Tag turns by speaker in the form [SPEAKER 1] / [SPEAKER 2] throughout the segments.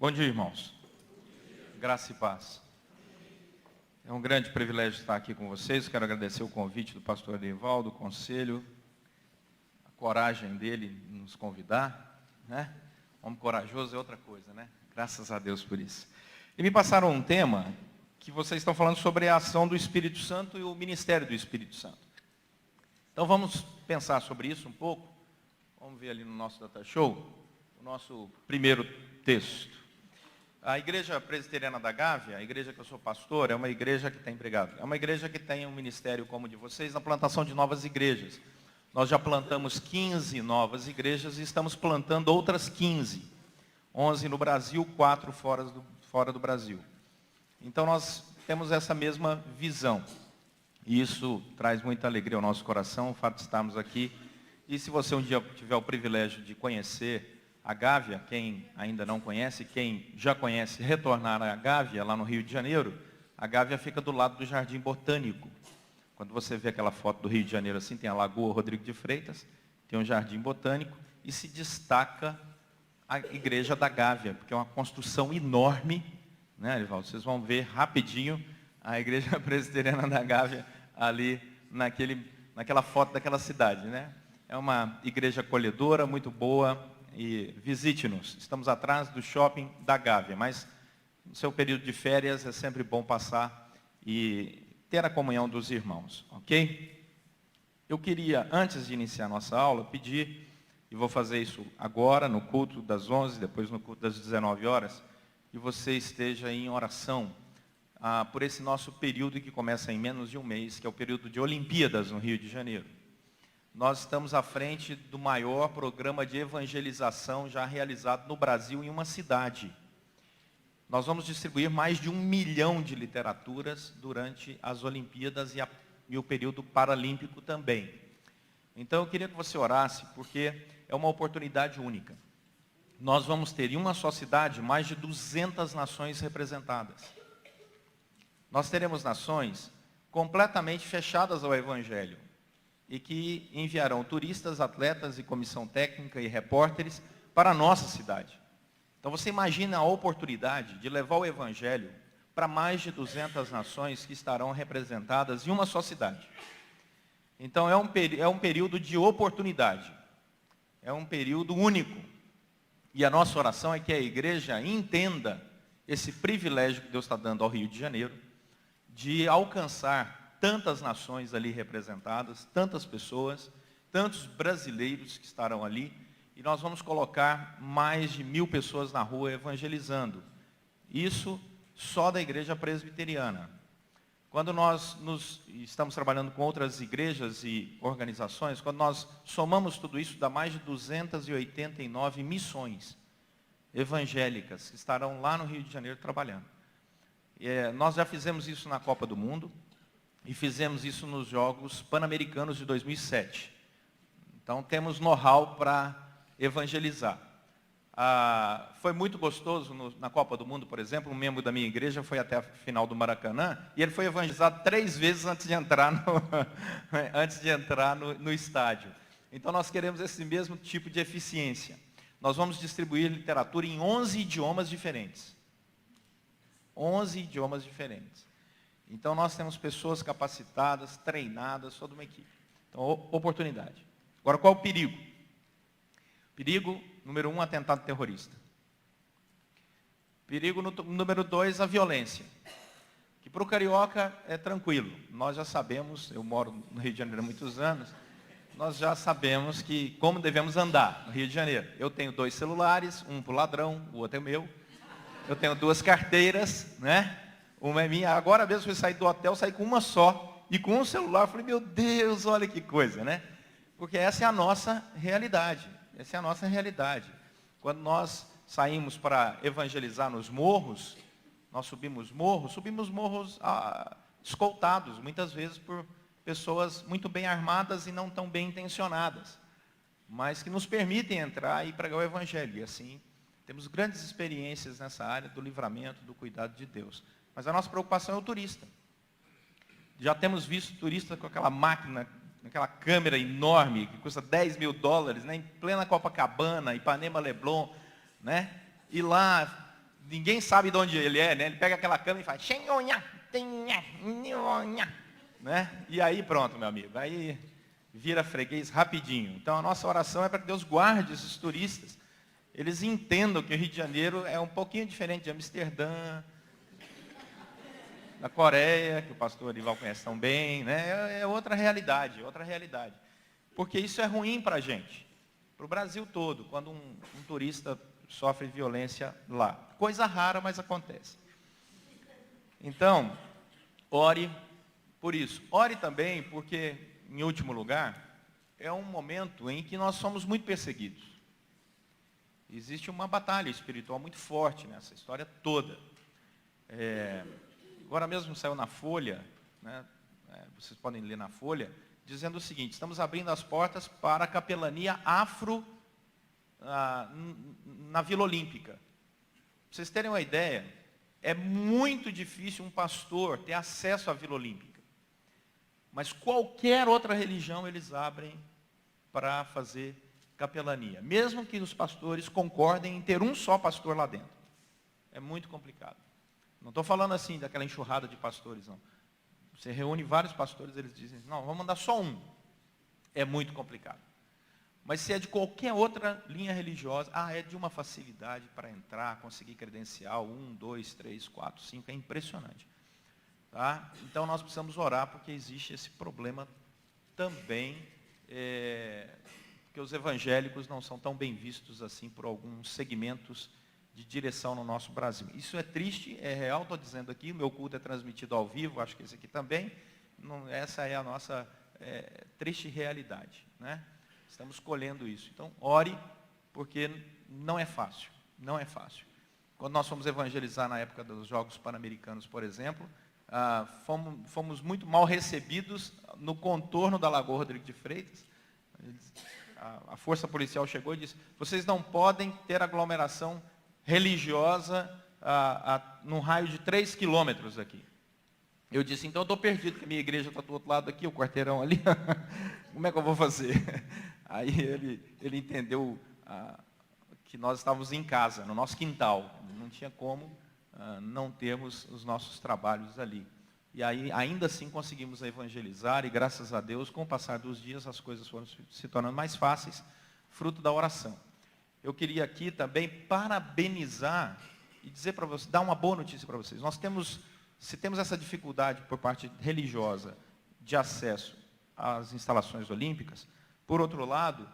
[SPEAKER 1] Bom dia, irmãos. Graça e paz. É um grande privilégio estar aqui com vocês. Quero agradecer o convite do pastor Arivaldo, do conselho, a coragem dele em nos convidar, né? Homem corajoso é outra coisa, né? Graças a Deus por isso. E me passaram um tema que vocês estão falando sobre a ação do Espírito Santo e o ministério do Espírito Santo. Então vamos pensar sobre isso um pouco. Vamos ver ali no nosso data show o nosso primeiro texto. A Igreja Presbiteriana da Gávea, a igreja que eu sou pastor, é uma igreja que tem é uma igreja que tem um ministério como o de vocês na plantação de novas igrejas. Nós já plantamos 15 novas igrejas e estamos plantando outras 15. 11 no Brasil, 4 fora do Brasil. Então nós temos essa mesma visão. E isso traz muita alegria ao nosso coração, o fato de estarmos aqui. E se você um dia tiver o privilégio de conhecer a Gávea, quem ainda não conhece, quem já conhece, retornar à Gávea, lá no Rio de Janeiro, a Gávea fica do lado do Jardim Botânico. Quando você vê aquela foto do Rio de Janeiro assim, tem a Lagoa Rodrigo de Freitas, tem um Jardim Botânico, e se destaca a Igreja da Gávea, porque é uma construção enorme, né, Arivaldo? Vocês vão ver rapidinho a Igreja Presbiteriana da Gávea ali naquela foto daquela cidade, né? É uma igreja acolhedora, muito boa, e visite-nos. Estamos atrás do shopping da Gávea, mas no seu período de férias é sempre bom passar e ter a comunhão dos irmãos, ok? Eu queria, antes de iniciar a nossa aula, pedir, e vou fazer isso agora, no culto das 11, depois no culto das 19 horas, que você esteja em oração por esse nosso período que começa em menos de um mês, que é o período de Olimpíadas no Rio de Janeiro. Nós estamos à frente do maior programa de evangelização já realizado no Brasil em uma cidade. Nós vamos distribuir mais de 1 milhão de literaturas durante as Olimpíadas e o período paralímpico também. Então eu queria que você orasse, porque é uma oportunidade única. Nós vamos ter em uma só cidade mais de 200 nações representadas. Nós teremos nações completamente fechadas ao Evangelho e que enviarão turistas, atletas e comissão técnica e repórteres para a nossa cidade. Então você imagina a oportunidade de levar o Evangelho para mais de 200 nações que estarão representadas em uma só cidade. Então é um período de oportunidade, é um período único. E a nossa oração é que a igreja entenda esse privilégio que Deus está dando ao Rio de Janeiro, de alcançar tantas nações ali representadas, tantas pessoas, tantos brasileiros que estarão ali, e nós vamos colocar mais de 1.000 pessoas na rua evangelizando. Isso só da igreja presbiteriana. Quando nós estamos trabalhando com outras igrejas e organizações, quando nós somamos tudo isso, dá mais de 289 missões evangélicas que estarão lá no Rio de Janeiro trabalhando. Nós já fizemos isso na Copa do Mundo, e fizemos isso nos Jogos Pan-Americanos de 2007. Então temos know-how para evangelizar. Foi muito gostoso na Copa do Mundo, por exemplo, um membro da minha igreja foi até a final do Maracanã, e ele foi evangelizado 3 vezes antes de entrar no estádio. Então nós queremos esse mesmo tipo de eficiência. Nós vamos distribuir literatura em 11 idiomas diferentes. 11 idiomas diferentes. Então nós temos pessoas capacitadas, treinadas, toda uma equipe. Então, oportunidade. Agora, qual o perigo? Perigo, número 1, atentado terrorista. Perigo, número 2, a violência. Que para o carioca é tranquilo. Nós já sabemos, eu moro no Rio de Janeiro há muitos anos, nós já sabemos como devemos andar no Rio de Janeiro. Eu tenho 2 celulares, um para o ladrão, o outro é meu. Eu tenho 2 carteiras, né? Uma é minha. Agora mesmo fui sair do hotel, saí com uma só. E com um celular, eu falei, meu Deus, olha que coisa, né? Porque essa é a nossa realidade. Essa é a nossa realidade. Quando nós saímos para evangelizar nos morros, nós subimos morros escoltados, muitas vezes por pessoas muito bem armadas e não tão bem intencionadas, mas que nos permitem entrar e pregar o Evangelho. E assim, temos grandes experiências nessa área do livramento, do cuidado de Deus. Mas a nossa preocupação é o turista. Já temos visto turista com aquela máquina, aquela câmera enorme, que custa $10.000, né, em plena Copacabana, Ipanema Leblon, né? E lá ninguém sabe de onde ele é, né? Ele pega aquela cana e faz, né? E aí pronto, meu amigo, aí vira freguês rapidinho. Então a nossa oração é para que Deus guarde esses turistas, eles entendam que o Rio de Janeiro é um pouquinho diferente de Amsterdã, da Coreia, que o pastor Arival conhece tão bem, né? É outra realidade, porque isso é ruim para a gente, para o Brasil todo, quando um turista sofre violência lá. Coisa rara, mas acontece. Então, ore por isso. Ore também porque, em último lugar, é um momento em que nós somos muito perseguidos. Existe uma batalha espiritual muito forte nessa história toda. Agora mesmo saiu na Folha, né, vocês podem ler na Folha, dizendo o seguinte: estamos abrindo as portas para a capelania afro na Vila Olímpica. Para vocês terem uma ideia, é muito difícil um pastor ter acesso à Vila Olímpica. Mas qualquer outra religião eles abrem para fazer capelania. Mesmo que os pastores concordem em ter um só pastor lá dentro. É muito complicado. Não estou falando assim daquela enxurrada de pastores, não. Você reúne vários pastores, eles dizem, não, vamos mandar só um. É muito complicado. Mas se é de qualquer outra linha religiosa, é de uma facilidade para entrar, conseguir credencial, 1, 2, 3, 4, 5, é impressionante. Tá? Então nós precisamos orar, porque existe esse problema também, porque os evangélicos não são tão bem vistos assim por alguns segmentos de direção no nosso Brasil. Isso é triste, é real, estou dizendo aqui, o meu culto é transmitido ao vivo, acho que esse aqui também, essa é a nossa triste realidade, né? Estamos colhendo isso. Então, ore, porque não é fácil, não é fácil. Quando nós fomos evangelizar na época dos Jogos Pan-Americanos, por exemplo, fomos muito mal recebidos no contorno da Lagoa Rodrigo de Freitas. A força policial chegou e disse, vocês não podem ter aglomeração religiosa num raio de 3 quilômetros aqui. Eu disse, então eu estou perdido, porque minha igreja está do outro lado aqui, o quarteirão ali, como é que eu vou fazer? Aí ele entendeu que nós estávamos em casa, no nosso quintal, não tinha como não termos os nossos trabalhos ali. E aí, ainda assim, conseguimos evangelizar, e graças a Deus, com o passar dos dias, as coisas foram se tornando mais fáceis, fruto da oração. Eu queria aqui também parabenizar e dizer para vocês, dar uma boa notícia para vocês. Se temos essa dificuldade por parte religiosa de acesso às instalações olímpicas, por outro lado,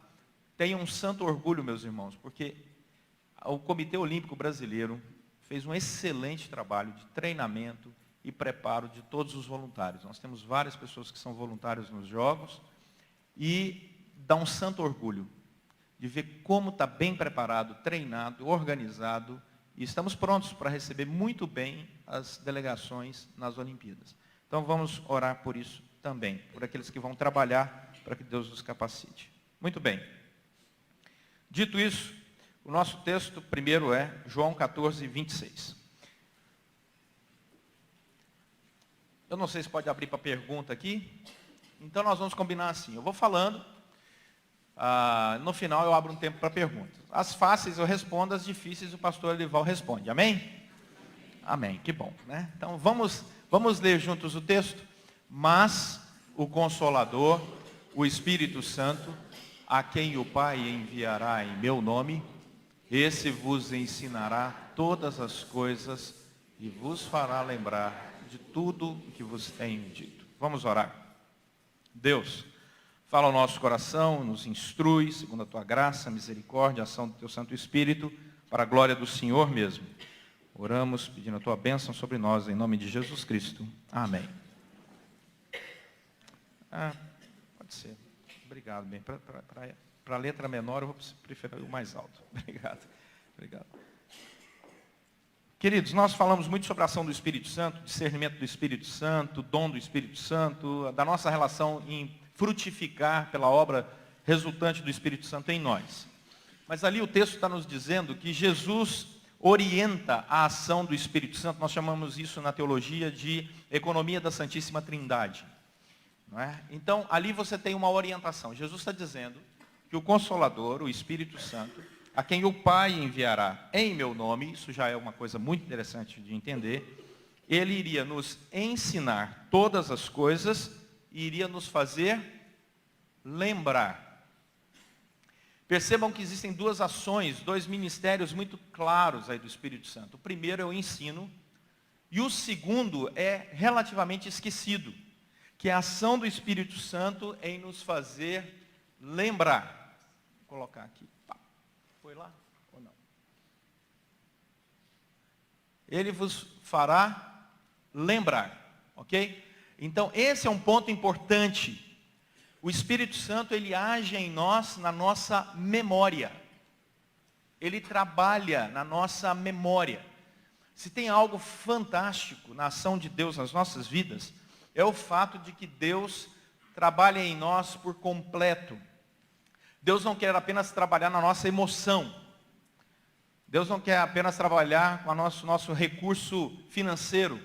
[SPEAKER 1] tenham um santo orgulho, meus irmãos, porque o Comitê Olímpico Brasileiro fez um excelente trabalho de treinamento e preparo de todos os voluntários. Nós temos várias pessoas que são voluntários nos Jogos e dá um santo orgulho de ver como está bem preparado, treinado, organizado, e estamos prontos para receber muito bem as delegações nas Olimpíadas. Então vamos orar por isso também, por aqueles que vão trabalhar para que Deus nos capacite. Muito bem. Dito isso, o nosso texto primeiro é João 14, 26. Eu não sei se pode abrir para pergunta aqui, então nós vamos combinar assim, eu vou falando, no final eu abro um tempo para perguntas. As fáceis eu respondo, as difíceis o pastor Arival responde, amém? Amém, que bom, né? Então vamos ler juntos o texto. Mas o Consolador, o Espírito Santo, a quem o Pai enviará em meu nome, esse vos ensinará todas as coisas e vos fará lembrar de tudo o que vos tenho dito. Vamos orar. Deus, fala ao nosso coração, nos instrui, segundo a tua graça, misericórdia, ação do teu Santo Espírito, para a glória do Senhor mesmo. Oramos pedindo a tua bênção sobre nós, em nome de Jesus Cristo. Amém. Pode ser. Obrigado, bem. Para a letra menor, eu vou preferir o mais alto. Obrigado. Queridos, nós falamos muito sobre a ação do Espírito Santo, discernimento do Espírito Santo, dom do Espírito Santo, da nossa relação em frutificar pela obra resultante do Espírito Santo em nós. Mas ali o texto está nos dizendo que Jesus orienta a ação do Espírito Santo, nós chamamos isso na teologia de economia da Santíssima Trindade. Não é? Então, ali você tem uma orientação. Jesus está dizendo que o Consolador, o Espírito Santo, a quem o Pai enviará em meu nome, isso já é uma coisa muito interessante de entender, ele iria nos ensinar todas as coisas e iria nos fazer lembrar. Percebam que existem duas ações, dois ministérios muito claros aí do Espírito Santo. O primeiro é o ensino e o segundo é relativamente esquecido, que é a ação do Espírito Santo em nos fazer lembrar. Vou colocar aqui. Foi lá ou não? Ele vos fará lembrar, ok? Então, esse é um ponto importante. O Espírito Santo, ele age em nós, na nossa memória. Ele trabalha na nossa memória. Se tem algo fantástico na ação de Deus nas nossas vidas, é o fato de que Deus trabalha em nós por completo. Deus não quer apenas trabalhar na nossa emoção. Deus não quer apenas trabalhar com o nosso recurso financeiro.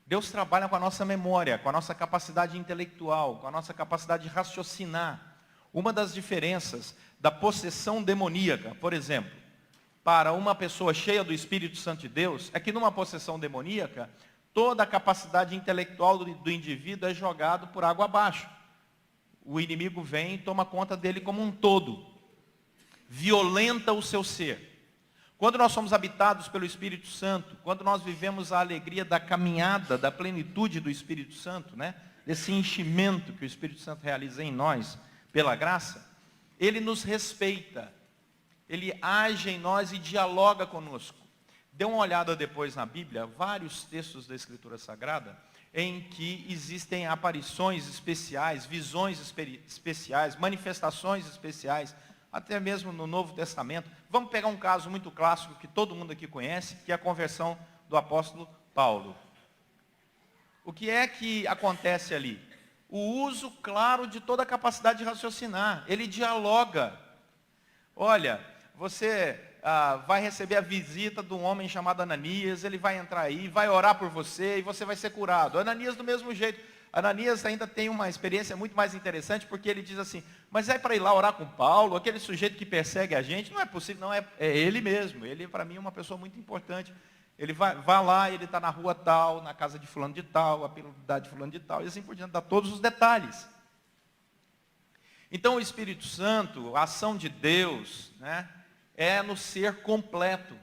[SPEAKER 1] Deus trabalha com a nossa memória, com a nossa capacidade intelectual, com a nossa capacidade de raciocinar. Uma das diferenças da possessão demoníaca, por exemplo, para uma pessoa cheia do Espírito Santo de Deus, é que numa possessão demoníaca, toda a capacidade intelectual do indivíduo é jogado por água abaixo. O inimigo vem e toma conta dele como um todo. Violenta o seu ser. Quando nós somos habitados pelo Espírito Santo, quando nós vivemos a alegria da caminhada, da plenitude do Espírito Santo, né? Desse enchimento que o Espírito Santo realiza em nós, pela graça, ele nos respeita. Ele age em nós e dialoga conosco. Dê uma olhada depois na Bíblia, vários textos da Escritura Sagrada, em que existem aparições especiais, visões especiais, manifestações especiais, até mesmo no Novo Testamento. Vamos pegar um caso muito clássico que todo mundo aqui conhece, que é a conversão do apóstolo Paulo. O que é que acontece ali? O uso claro de toda a capacidade de raciocinar. Ele dialoga. Olha, você vai receber a visita de um homem chamado Ananias, ele vai entrar aí, vai orar por você e você vai ser curado. Ananias do mesmo jeito. Ananias ainda tem uma experiência muito mais interessante, porque ele diz assim, mas é para ir lá orar com Paulo, aquele sujeito que persegue a gente? Não é possível, não, é ele mesmo. Ele para mim é uma pessoa muito importante. Ele vai lá, ele está na rua tal, na casa de fulano de tal, a propriedade de fulano de tal, e assim por diante, dá todos os detalhes. Então o Espírito Santo, a ação de Deus, né, é no ser completo.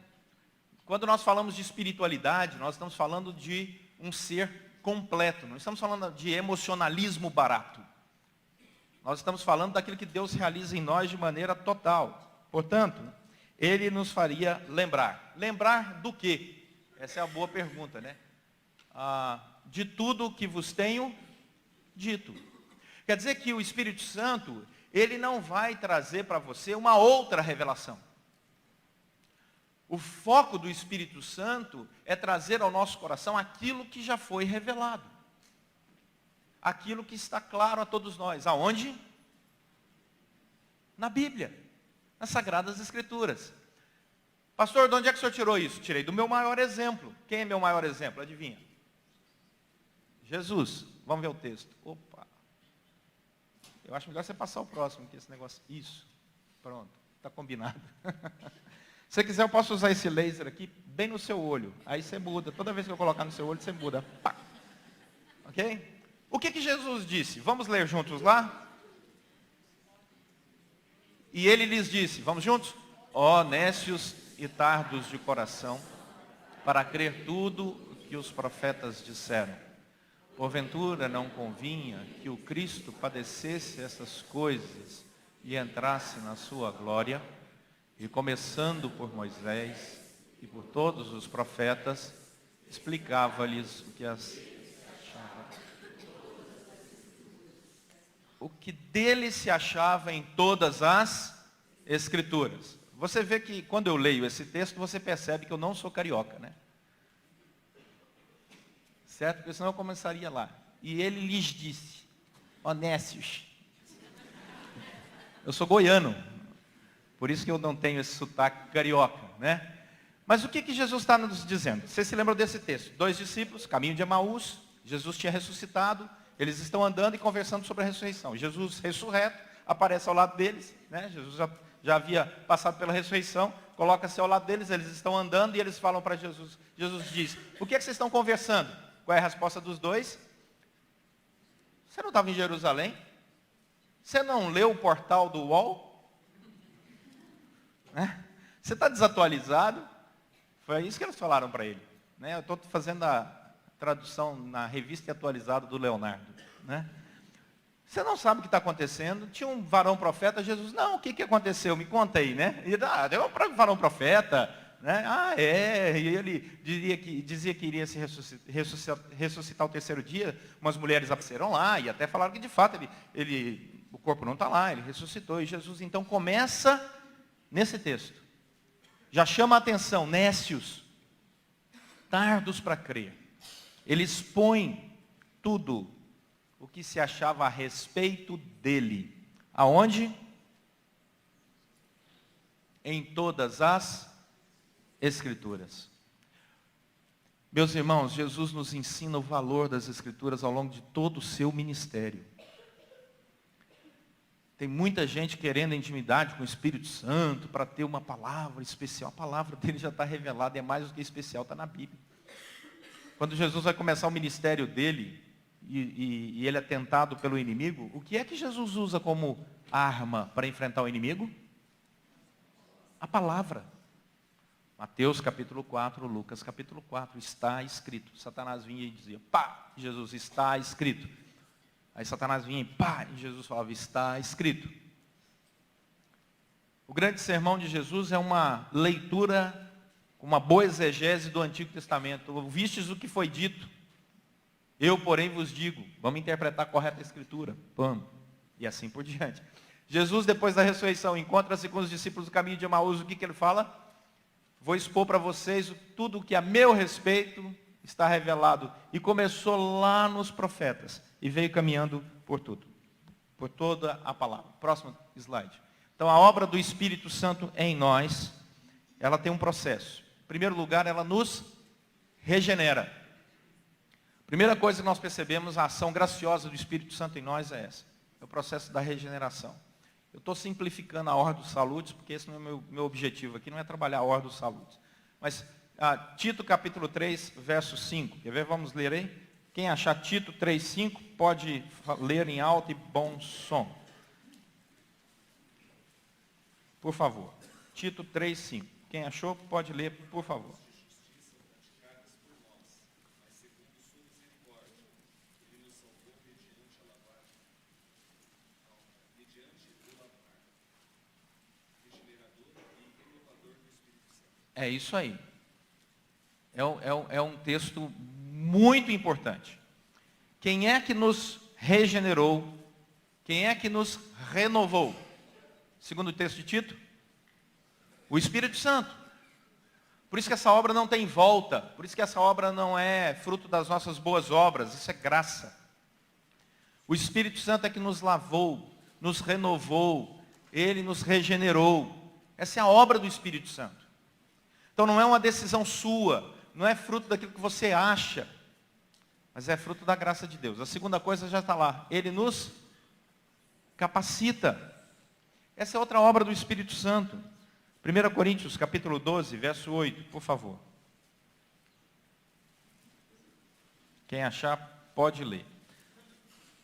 [SPEAKER 1] Quando nós falamos de espiritualidade, nós estamos falando de um ser completo. Não estamos falando de emocionalismo barato. Nós estamos falando daquilo que Deus realiza em nós de maneira total. Portanto, ele nos faria lembrar. Lembrar do quê? Essa é a boa pergunta, né? De tudo que vos tenho dito. Quer dizer que o Espírito Santo, ele não vai trazer para você uma outra revelação. O foco do Espírito Santo é trazer ao nosso coração aquilo que já foi revelado. Aquilo que está claro a todos nós. Aonde? Na Bíblia, nas Sagradas Escrituras. Pastor, de onde é que o senhor tirou isso? Tirei do meu maior exemplo. Quem é meu maior exemplo? Adivinha? Jesus. Vamos ver o texto. Opa. Eu acho melhor você passar o próximo, que esse negócio... Isso. Pronto. Está combinado. Se você quiser, eu posso usar esse laser aqui bem no seu olho. Aí você muda. Toda vez que eu colocar no seu olho, você muda. Pá. Ok? O que Jesus disse? Vamos ler juntos lá? E ele lhes disse, vamos juntos? Ó nécios e tardos de coração, para crer tudo o que os profetas disseram. Porventura não convinha que o Cristo padecesse essas coisas e entrasse na sua glória? E começando por Moisés e por todos os profetas, explicava-lhes o que dele se achava em todas as Escrituras. Você vê que quando eu leio esse texto, você percebe que eu não sou carioca, né? Certo? Porque senão eu começaria lá. E ele lhes disse, ó nécios. Eu sou goiano. Por isso que eu não tenho esse sotaque carioca, né? Mas o que Jesus está nos dizendo? Vocês se lembram desse texto? 2 discípulos, caminho de Emaús, Jesus tinha ressuscitado, eles estão andando e conversando sobre a ressurreição. Jesus ressurreto, aparece ao lado deles, né? Jesus já já havia passado pela ressurreição, coloca-se ao lado deles, eles estão andando e eles falam para Jesus. Jesus diz, o que é que vocês estão conversando? Qual é a resposta dos dois? Você não estava em Jerusalém? Você não leu o portal do UOL? Você está desatualizado? Foi isso que eles falaram para ele. Eu estou fazendo a tradução na revista atualizada do Leonardo. Você não sabe o que está acontecendo? Tinha um varão profeta, Jesus, não, o que aconteceu? Me conta aí, deu um varão profeta, e ele dizia que iria se ressuscitar o terceiro dia, umas mulheres apareceram lá, e até falaram que de fato o corpo não está lá, ele ressuscitou, e Jesus então começa nesse texto, já chama a atenção, nécios, tardos para crer, ele expõe tudo o que se achava a respeito dele. Aonde? Em todas as Escrituras. Meus irmãos, Jesus nos ensina o valor das Escrituras ao longo de todo o seu ministério. Tem muita gente querendo intimidade com o Espírito Santo para ter uma palavra especial. A palavra dele já está revelada, é mais do que especial, está na Bíblia. Quando Jesus vai começar o ministério dele, e ele é tentado pelo inimigo, o que é que Jesus usa como arma para enfrentar o inimigo? A palavra. Mateus capítulo 4, Lucas capítulo 4, está escrito. Satanás vinha e dizia, pá, Jesus, está escrito. Aí Satanás vinha e pá, e Jesus falava, está escrito. O grande sermão de Jesus é uma leitura, uma boa exegese do Antigo Testamento. Ouvistes o que foi dito. Eu, porém, vos digo, vamos interpretar correta a Escritura. Vamos. E assim por diante. Jesus, depois da ressurreição, encontra-se com os discípulos do caminho de Emaús. O que ele fala? Vou expor para vocês tudo o que a meu respeito está revelado. E começou lá nos profetas. E veio caminhando por tudo. Por toda a palavra. Próximo slide. Então, a obra do Espírito Santo em nós, ela tem um processo. Em primeiro lugar, ela nos regenera. Primeira coisa que nós percebemos, a ação graciosa do Espírito Santo em nós é essa. É o processo da regeneração. Eu estou simplificando a ordem dos saludes, porque esse não é o meu objetivo aqui, não é trabalhar a ordem dos saludes. Mas, Tito capítulo 3, verso 5. Quer ver? Vamos ler aí? Quem achar Tito 3, 5, pode ler em alto e bom som. Por favor. Tito 3, 5. Quem achou, pode ler, por favor. É isso aí. É um texto muito importante. Quem é que nos regenerou? Quem é que nos renovou? Segundo o texto de Tito, o Espírito Santo. Por isso que essa obra não tem volta. Por isso que essa obra não é fruto das nossas boas obras. Isso é graça. O Espírito Santo é que nos lavou, nos renovou. Ele nos regenerou. Essa é a obra do Espírito Santo. Então não é uma decisão sua, não é fruto daquilo que você acha, mas é fruto da graça de Deus. A segunda coisa já está lá, ele nos capacita. Essa é outra obra do Espírito Santo. 1 Coríntios capítulo 12, verso 8, por favor. Quem achar, pode ler.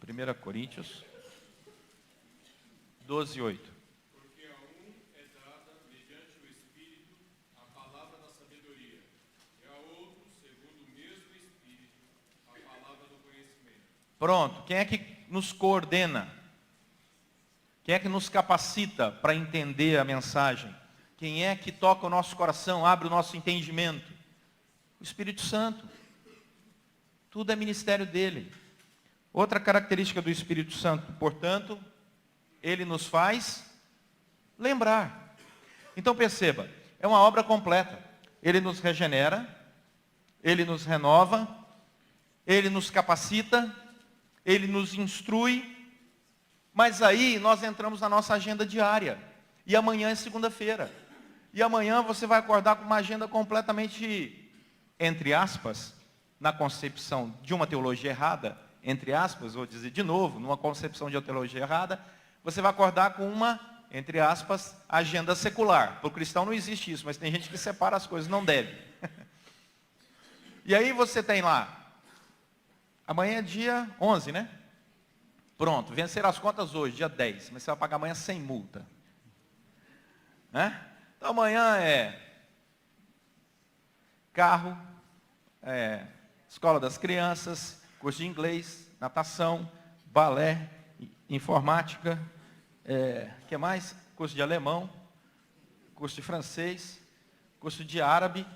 [SPEAKER 1] 1 Coríntios 12, 8. Pronto, quem é que nos coordena? Quem é que nos capacita para entender a mensagem? Quem é que toca o nosso coração, abre o nosso entendimento? O Espírito Santo. Tudo é ministério dele. Outra característica do Espírito Santo, portanto, ele nos faz lembrar. Então perceba, é uma obra completa. Ele nos regenera, ele nos renova, ele nos capacita, ele nos instrui, mas aí nós entramos na nossa agenda diária. E amanhã é segunda-feira. E amanhã você vai acordar com uma agenda completamente, entre aspas, na concepção de uma teologia errada, entre aspas, vou dizer de novo, numa concepção de uma teologia errada, você vai acordar com uma entre aspas, agenda secular. Para o cristão não existe isso, mas tem gente que separa as coisas, não deve. E aí você tem lá, amanhã é dia 11, né? Pronto, vencer as contas hoje, dia 10, mas você vai pagar amanhã sem multa. Né? Então amanhã é carro, escola das crianças, curso de inglês, natação, balé, informática, que mais? Curso de alemão, curso de francês, curso de árabe,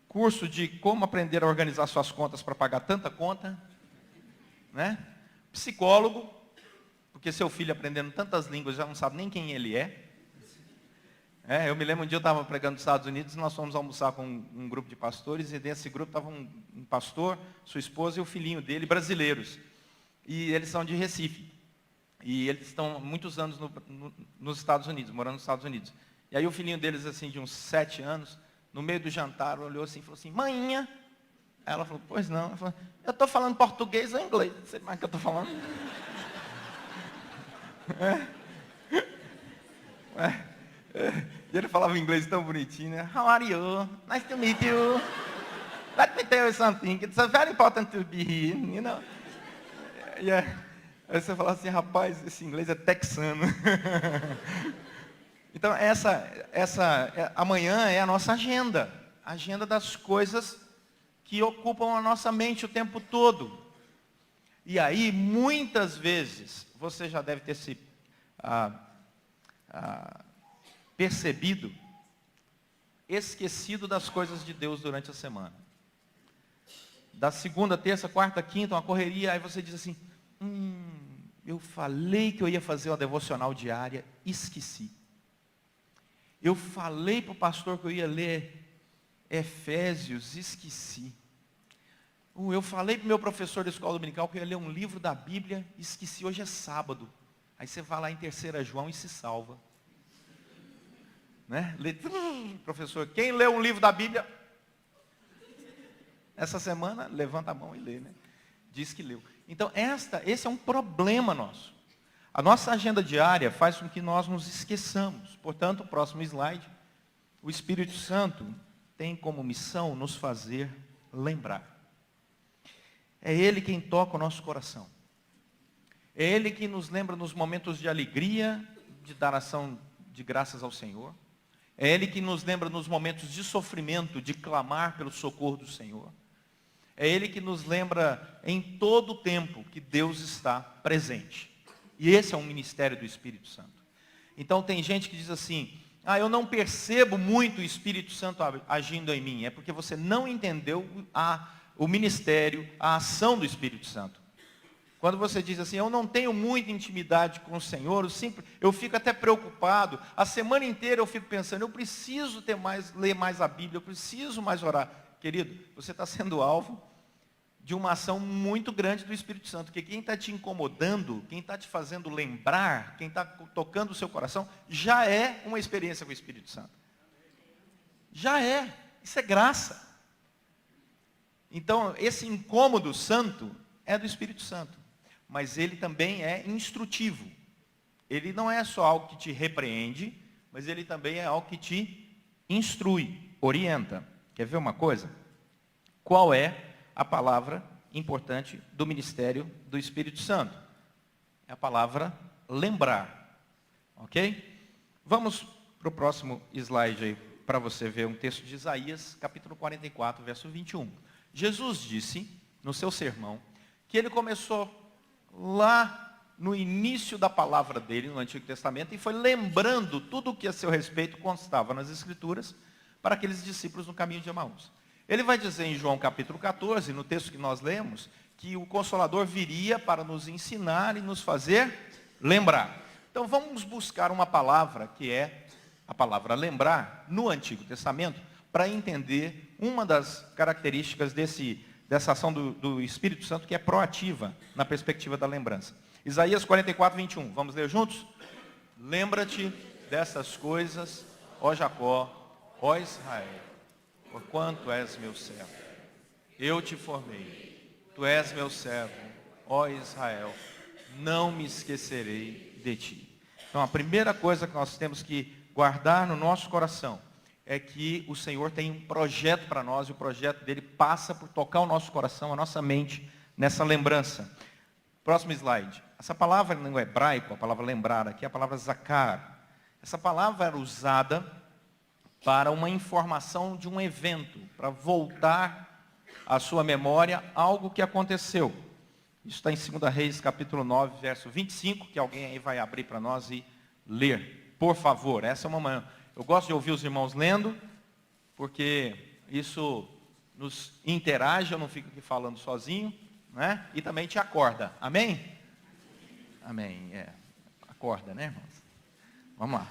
[SPEAKER 1] curso de como aprender a organizar suas contas para pagar tanta conta, né? Psicólogo, porque seu filho aprendendo tantas línguas já não sabe nem quem ele é. Eu me lembro um dia eu estava pregando nos Estados Unidos e nós fomos almoçar com um grupo de pastores e desse grupo estava um pastor, sua esposa e o filhinho dele, brasileiros. E eles são de Recife. E eles estão há muitos anos nos Estados Unidos, morando nos Estados Unidos. E aí o filhinho deles, assim, de uns 7 anos, no meio do jantar, olhou assim e falou assim, manhinha. Aí ela falou, pois não. Ela falou, eu estou falando português ou inglês? Não sei mais o que eu estou falando. E ele falava inglês tão bonitinho, né? How are you? Nice to meet you. Let me tell you something. It's very important to be here, you know. Aí você fala assim, rapaz, esse inglês é texano. Então, amanhã é a nossa agenda. A agenda das coisas que ocupam a nossa mente o tempo todo. E aí, muitas vezes, você já deve ter se percebido, esquecido das coisas de Deus durante a semana. Da segunda, terça, quarta, quinta, uma correria, aí você diz assim, eu falei que eu ia fazer uma devocional diária, esqueci. Eu falei para o pastor que eu ia ler Efésios, esqueci. Eu falei para o meu professor da escola dominical que eu ia ler um livro da Bíblia, esqueci, hoje é sábado. Aí você vai lá em 3 João e se salva. Né? Professor, quem leu um livro da Bíblia? Essa semana, levanta a mão e lê, né? Diz que leu. Então, esse é um problema nosso. A nossa agenda diária faz com que nós nos esqueçamos. Portanto, o próximo slide, o Espírito Santo tem como missão nos fazer lembrar. É Ele quem toca o nosso coração. É Ele que nos lembra nos momentos de alegria, de dar ação de graças ao Senhor. É Ele que nos lembra nos momentos de sofrimento, de clamar pelo socorro do Senhor. É Ele que nos lembra em todo o tempo que Deus está presente. E esse é um ministério do Espírito Santo. Então tem gente que diz assim, eu não percebo muito o Espírito Santo agindo em mim. É porque você não entendeu o ministério, a ação do Espírito Santo. Quando você diz assim, eu não tenho muita intimidade com o Senhor, eu fico até preocupado. A semana inteira eu fico pensando, eu preciso ler mais a Bíblia, eu preciso mais orar. Querido, você está sendo alvo de uma ação muito grande do Espírito Santo. Porque quem está te incomodando, quem está te fazendo lembrar, quem está tocando o seu coração, já é uma experiência com o Espírito Santo. Já é. Isso é graça. Então, esse incômodo santo é do Espírito Santo. Mas ele também é instrutivo. Ele não é só algo que te repreende, mas ele também é algo que te instrui, orienta. Quer ver uma coisa? Qual é a palavra importante do ministério do Espírito Santo? É a palavra lembrar. Ok? Vamos para o próximo slide aí, para você ver um texto de Isaías, capítulo 44, verso 21. Jesus disse, no seu sermão, que ele começou lá no início da palavra dele, no Antigo Testamento, e foi lembrando tudo o que a seu respeito constava nas Escrituras, para aqueles discípulos no caminho de Emaús. Ele vai dizer em João capítulo 14, no texto que nós lemos, que o Consolador viria para nos ensinar e nos fazer lembrar. Então vamos buscar uma palavra que é a palavra lembrar no Antigo Testamento, para entender uma das características dessa ação do Espírito Santo, que é proativa na perspectiva da lembrança. Isaías 44, 21. Vamos ler juntos? Lembra-te dessas coisas, ó Jacó, ó Israel, porquanto és meu servo. Eu te formei. Tu és meu servo, ó Israel. Não me esquecerei de ti. Então, a primeira coisa que nós temos que guardar no nosso coração é que o Senhor tem um projeto para nós, e o projeto dele passa por tocar o nosso coração, a nossa mente, nessa lembrança. Próximo slide. Essa palavra no hebraico, a palavra lembrar aqui, é a palavra zakar. Essa palavra era usada para uma informação de um evento, para voltar à sua memória algo que aconteceu. Isso está em 2 Reis, capítulo 9, verso 25, que alguém aí vai abrir para nós e ler. Por favor, essa é uma manhã. Eu gosto de ouvir os irmãos lendo, porque isso nos interage, eu não fico aqui falando sozinho, né? E também te acorda. Amém? Amém. Acorda, né, irmãos? Vamos lá.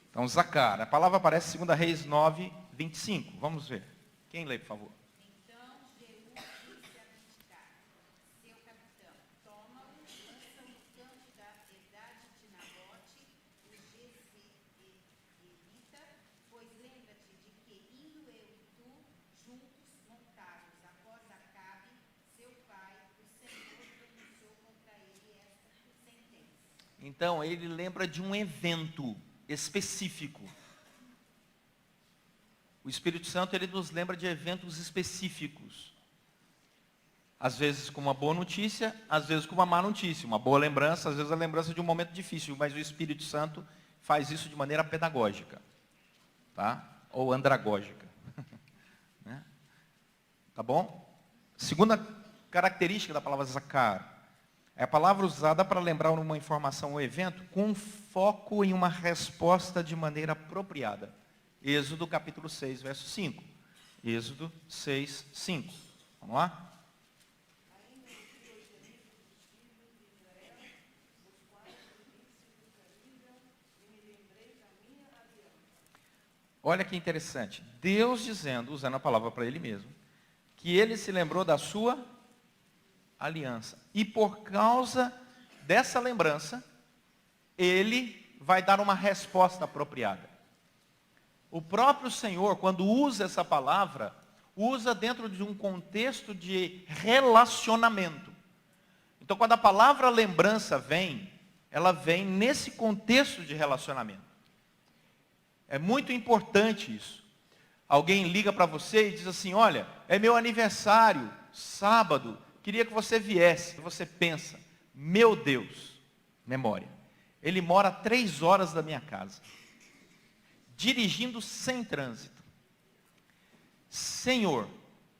[SPEAKER 1] Então, Zacar. A palavra aparece em 2 Reis 9, 25. Vamos ver. Quem lê, por favor?
[SPEAKER 2] Então Jeú disse a Abdicar, seu capitão, toma-o, lança-o no campo da herdade de Nabote, o Jezreelita, pois lembra-te de que indo eu e tu, juntos montados após Acabe, seu pai, o Senhor pronunciou contra ele esta sentença.
[SPEAKER 1] Então, ele lembra de um evento específico. O Espírito Santo, ele nos lembra de eventos específicos. Às vezes com uma boa notícia, às vezes com uma má notícia. Uma boa lembrança, às vezes a lembrança de um momento difícil. Mas o Espírito Santo faz isso de maneira pedagógica. Tá? Ou andragógica. Né? Tá bom? Segunda característica da palavra zakar. É a palavra usada para lembrar uma informação ou evento com foco em uma resposta de maneira apropriada. Êxodo capítulo 6, verso 5. Êxodo 6, 5. Vamos lá? Olha que interessante. Deus dizendo, usando a palavra para ele mesmo, que ele se lembrou da sua aliança. E por causa dessa lembrança, ele vai dar uma resposta apropriada. O próprio Senhor, quando usa essa palavra, usa dentro de um contexto de relacionamento. Então, quando a palavra lembrança vem, ela vem nesse contexto de relacionamento. É muito importante isso. Alguém liga para você e diz assim, olha, é meu aniversário, sábado, queria que você viesse. Você pensa, meu Deus, memória, ele mora a 3 horas da minha casa, dirigindo sem trânsito. Senhor,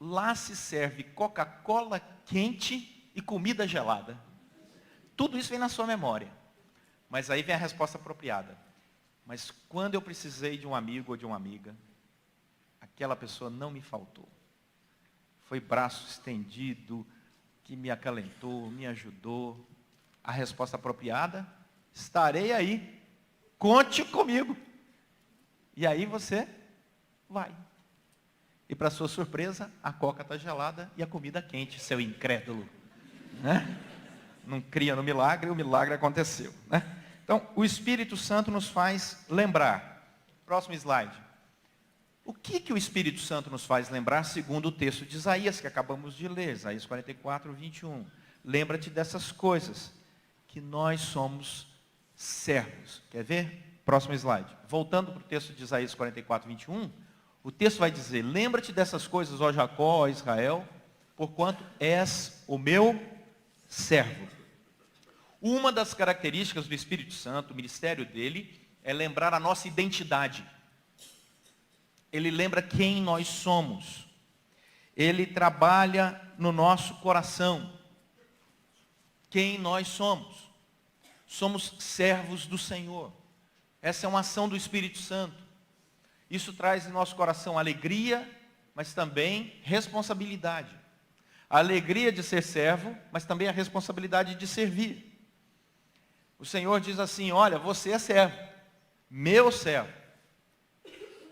[SPEAKER 1] lá se serve Coca-Cola quente e comida gelada. Tudo isso vem na sua memória. Mas aí vem a resposta apropriada. Mas quando eu precisei de um amigo ou de uma amiga, aquela pessoa não me faltou. Foi braço estendido, que me acalentou, me ajudou. A resposta apropriada, estarei aí, conte comigo. E aí você vai. E para sua surpresa, a coca está gelada e a comida quente, seu incrédulo. Né? Não cria no milagre, o milagre aconteceu. Né? Então, o Espírito Santo nos faz lembrar. Próximo slide. O que o Espírito Santo nos faz lembrar, segundo o texto de Isaías, que acabamos de ler, Isaías 44, 21. Lembra-te dessas coisas, que nós somos servos. Quer ver? Próximo slide. Voltando para o texto de Isaías 44, 21, o texto vai dizer, lembra-te dessas coisas, ó Jacó, ó Israel, porquanto és o meu servo. Uma das características do Espírito Santo, o ministério dele, é lembrar a nossa identidade. Ele lembra quem nós somos. Ele trabalha no nosso coração. Quem nós somos. Somos servos do Senhor. Essa é uma ação do Espírito Santo. Isso traz em nosso coração alegria, mas também responsabilidade. A alegria de ser servo, mas também a responsabilidade de servir. O Senhor diz assim, olha, você é servo, meu servo,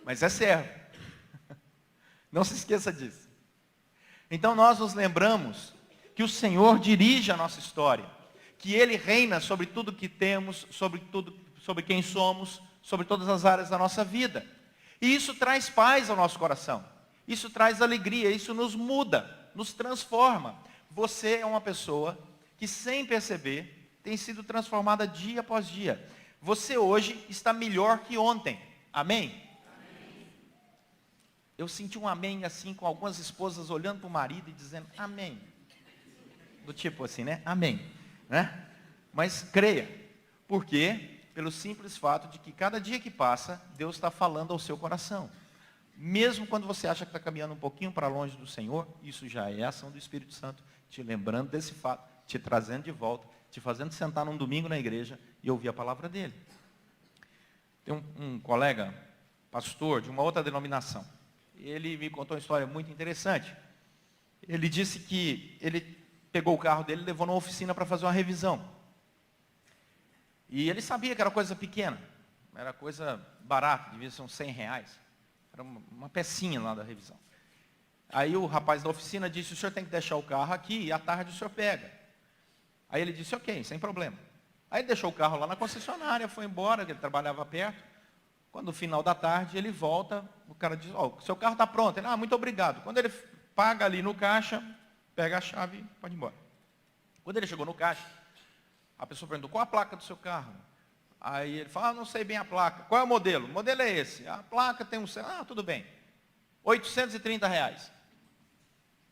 [SPEAKER 1] mas é servo. Não se esqueça disso. Então nós nos lembramos que o Senhor dirige a nossa história, que Ele reina sobre tudo que temos, sobre quem somos, sobre todas as áreas da nossa vida. E isso traz paz ao nosso coração, isso traz alegria, isso nos muda, nos transforma. Você é uma pessoa que sem perceber tem sido transformada dia após dia. Você hoje está melhor que ontem. Amém? Eu senti um amém assim, com algumas esposas olhando para o marido e dizendo amém. Do tipo assim, né? Amém. Né? Mas creia. Por quê? Pelo simples fato de que cada dia que passa, Deus está falando ao seu coração. Mesmo quando você acha que está caminhando um pouquinho para longe do Senhor, isso já é a ação do Espírito Santo, te lembrando desse fato, te trazendo de volta, te fazendo sentar num domingo na igreja e ouvir a palavra dele. Tem um colega, pastor, de uma outra denominação. Ele me contou uma história muito interessante. Ele disse que ele pegou o carro dele e levou numa oficina para fazer uma revisão. E ele sabia que era coisa pequena, era coisa barata, devia ser uns R$100. Era uma pecinha lá da revisão. Aí o rapaz da oficina disse, o senhor tem que deixar o carro aqui e à tarde o senhor pega. Aí ele disse, ok, sem problema. Aí ele deixou o carro lá na concessionária, foi embora, ele trabalhava perto. Quando no final da tarde ele volta, o cara diz, o seu carro está pronto. Ele, muito obrigado. Quando ele paga ali no caixa, pega a chave e pode ir embora. Quando ele chegou no caixa, a pessoa perguntou, qual a placa do seu carro? Aí ele fala, não sei bem a placa. Qual é o modelo? O modelo é esse. A placa tem tudo bem. R$830.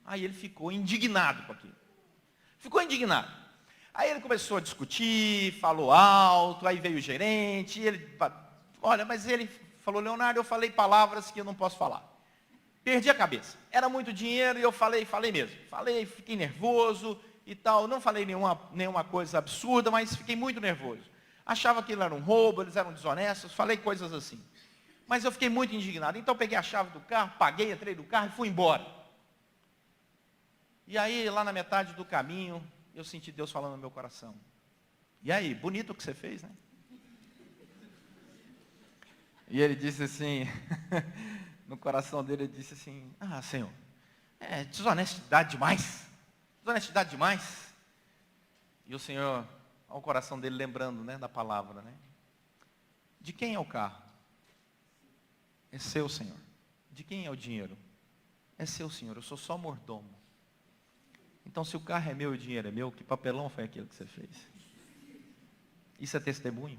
[SPEAKER 1] Aí ele ficou indignado com aquilo. Ficou indignado. Aí ele começou a discutir, falou alto, aí veio o gerente, mas ele falou, Leonardo, eu falei palavras que eu não posso falar. Perdi a cabeça. Era muito dinheiro e eu falei mesmo. Fiquei nervoso e tal. Não falei nenhuma coisa absurda, mas fiquei muito nervoso. Achava que ele era um roubo, eles eram desonestos, falei coisas assim. Mas eu fiquei muito indignado. Então eu peguei a chave do carro, paguei, entrei no carro e fui embora. E aí, lá na metade do caminho, eu senti Deus falando no meu coração. E aí, bonito o que você fez, né? E ele disse assim, no coração dele, ele disse assim, Senhor, desonestidade demais. Desonestidade demais. E o Senhor, ao coração dele, lembrando, né, da palavra, né? De quem é o carro? É seu, Senhor. De quem é o dinheiro? É seu, Senhor. Eu sou só mordomo. Então, se o carro é meu e o dinheiro é meu, que papelão foi aquilo que você fez? Isso é testemunho?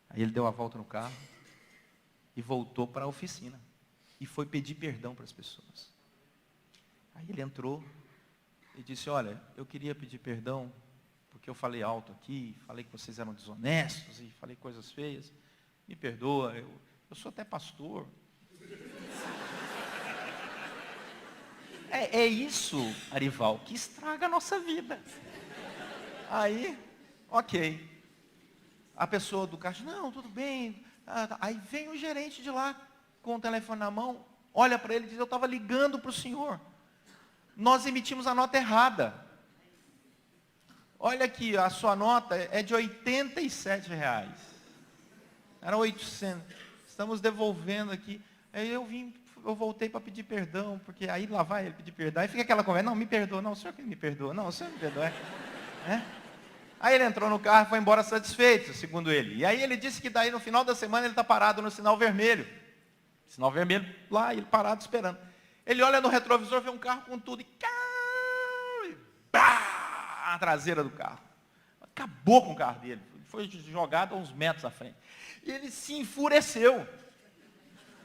[SPEAKER 1] Aí ele deu a volta no carro e voltou para a oficina. E foi pedir perdão para as pessoas. Aí ele entrou e disse, olha, eu queria pedir perdão porque eu falei alto aqui, falei que vocês eram desonestos e falei coisas feias. Me perdoa, eu sou até pastor. É isso, Arival, que estraga a nossa vida. Aí, ok. A pessoa do caixa, não, tudo bem. Aí vem o gerente de lá, com o telefone na mão, olha para ele e diz, eu estava ligando para o senhor. Nós emitimos a nota errada. Olha aqui, a sua nota é de R$87. Era 800. Estamos devolvendo aqui. Aí eu voltei para pedir perdão, porque aí lá vai ele pedir perdão. Aí fica aquela conversa, não, me perdoa, não, o senhor que me perdoa, não, o senhor me perdoa. Aí ele entrou no carro e foi embora satisfeito, segundo ele. E aí ele disse que daí no final da semana ele está parado no sinal vermelho. Sinal vermelho lá, ele parado esperando. Ele olha no retrovisor, vê um carro com tudo e a traseira do carro. Acabou com o carro dele. Foi jogado a uns metros à frente. E ele se enfureceu.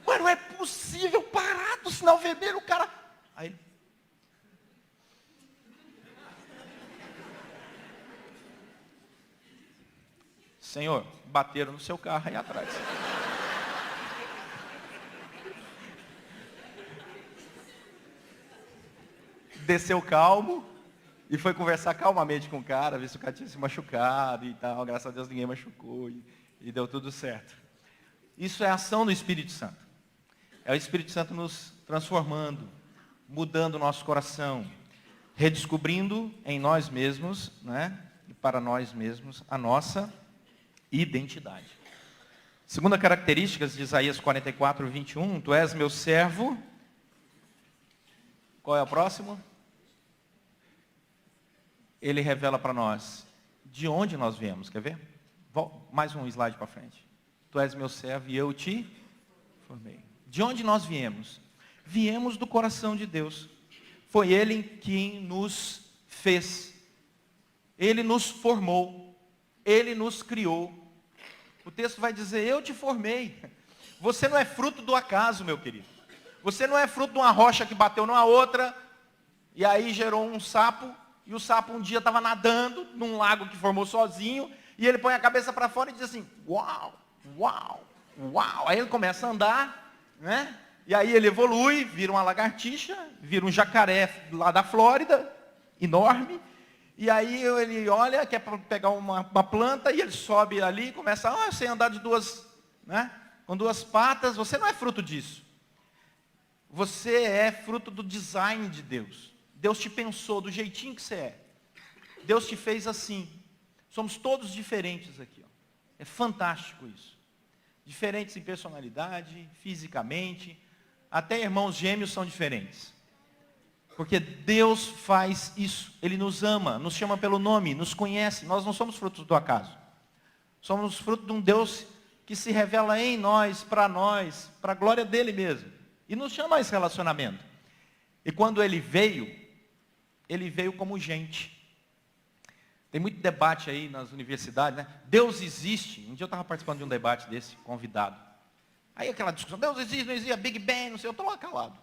[SPEAKER 1] Mas não é possível parar do sinal vermelho, o cara... Aí ele... Senhor, bateram no seu carro aí atrás. Desceu calmo e foi conversar calmamente com o cara, ver se o cara tinha se machucado e tal. Graças a Deus ninguém machucou e deu tudo certo. Isso é a ação do Espírito Santo. É o Espírito Santo nos transformando, mudando o nosso coração, redescobrindo em nós mesmos, né, e para nós mesmos, a nossa identidade. Segunda característica de Isaías 44, 21, tu és meu servo. Qual é o próximo? Ele revela para nós de onde nós viemos. Quer ver? Mais um slide para frente. Tu és meu servo e eu te formei. De onde nós viemos? Viemos do coração de Deus. Foi Ele quem nos fez. Ele nos formou. Ele nos criou. O texto vai dizer, eu te formei. Você não é fruto do acaso, meu querido. Você não é fruto de uma rocha que bateu numa outra, e aí gerou um sapo, e o sapo um dia estava nadando num lago que formou sozinho, e ele põe a cabeça para fora e diz assim, uau, uau, uau. Aí ele começa a andar, né? E aí ele evolui, vira uma lagartixa, vira um jacaré lá da Flórida, enorme. E aí ele olha, quer pegar uma planta, e ele sobe ali e começa, eu sei andar de duas, né? Com duas patas. Você não é fruto disso. Você é fruto do design de Deus. Deus te pensou do jeitinho que você é. Deus te fez assim. Somos todos diferentes aqui. Ó. É fantástico isso. Diferentes em personalidade, fisicamente. Até irmãos gêmeos são diferentes. Porque Deus faz isso. Ele nos ama, nos chama pelo nome, nos conhece. Nós não somos frutos do acaso. Somos fruto de um Deus que se revela em nós, para a glória dele mesmo. E nos chama a esse relacionamento. E quando ele veio como gente. Tem muito debate aí nas universidades, né? Deus existe. Um dia eu estava participando de um debate desse, convidado. Aí aquela discussão, Deus existe, não existe, Big Bang, não sei, eu estou lá calado.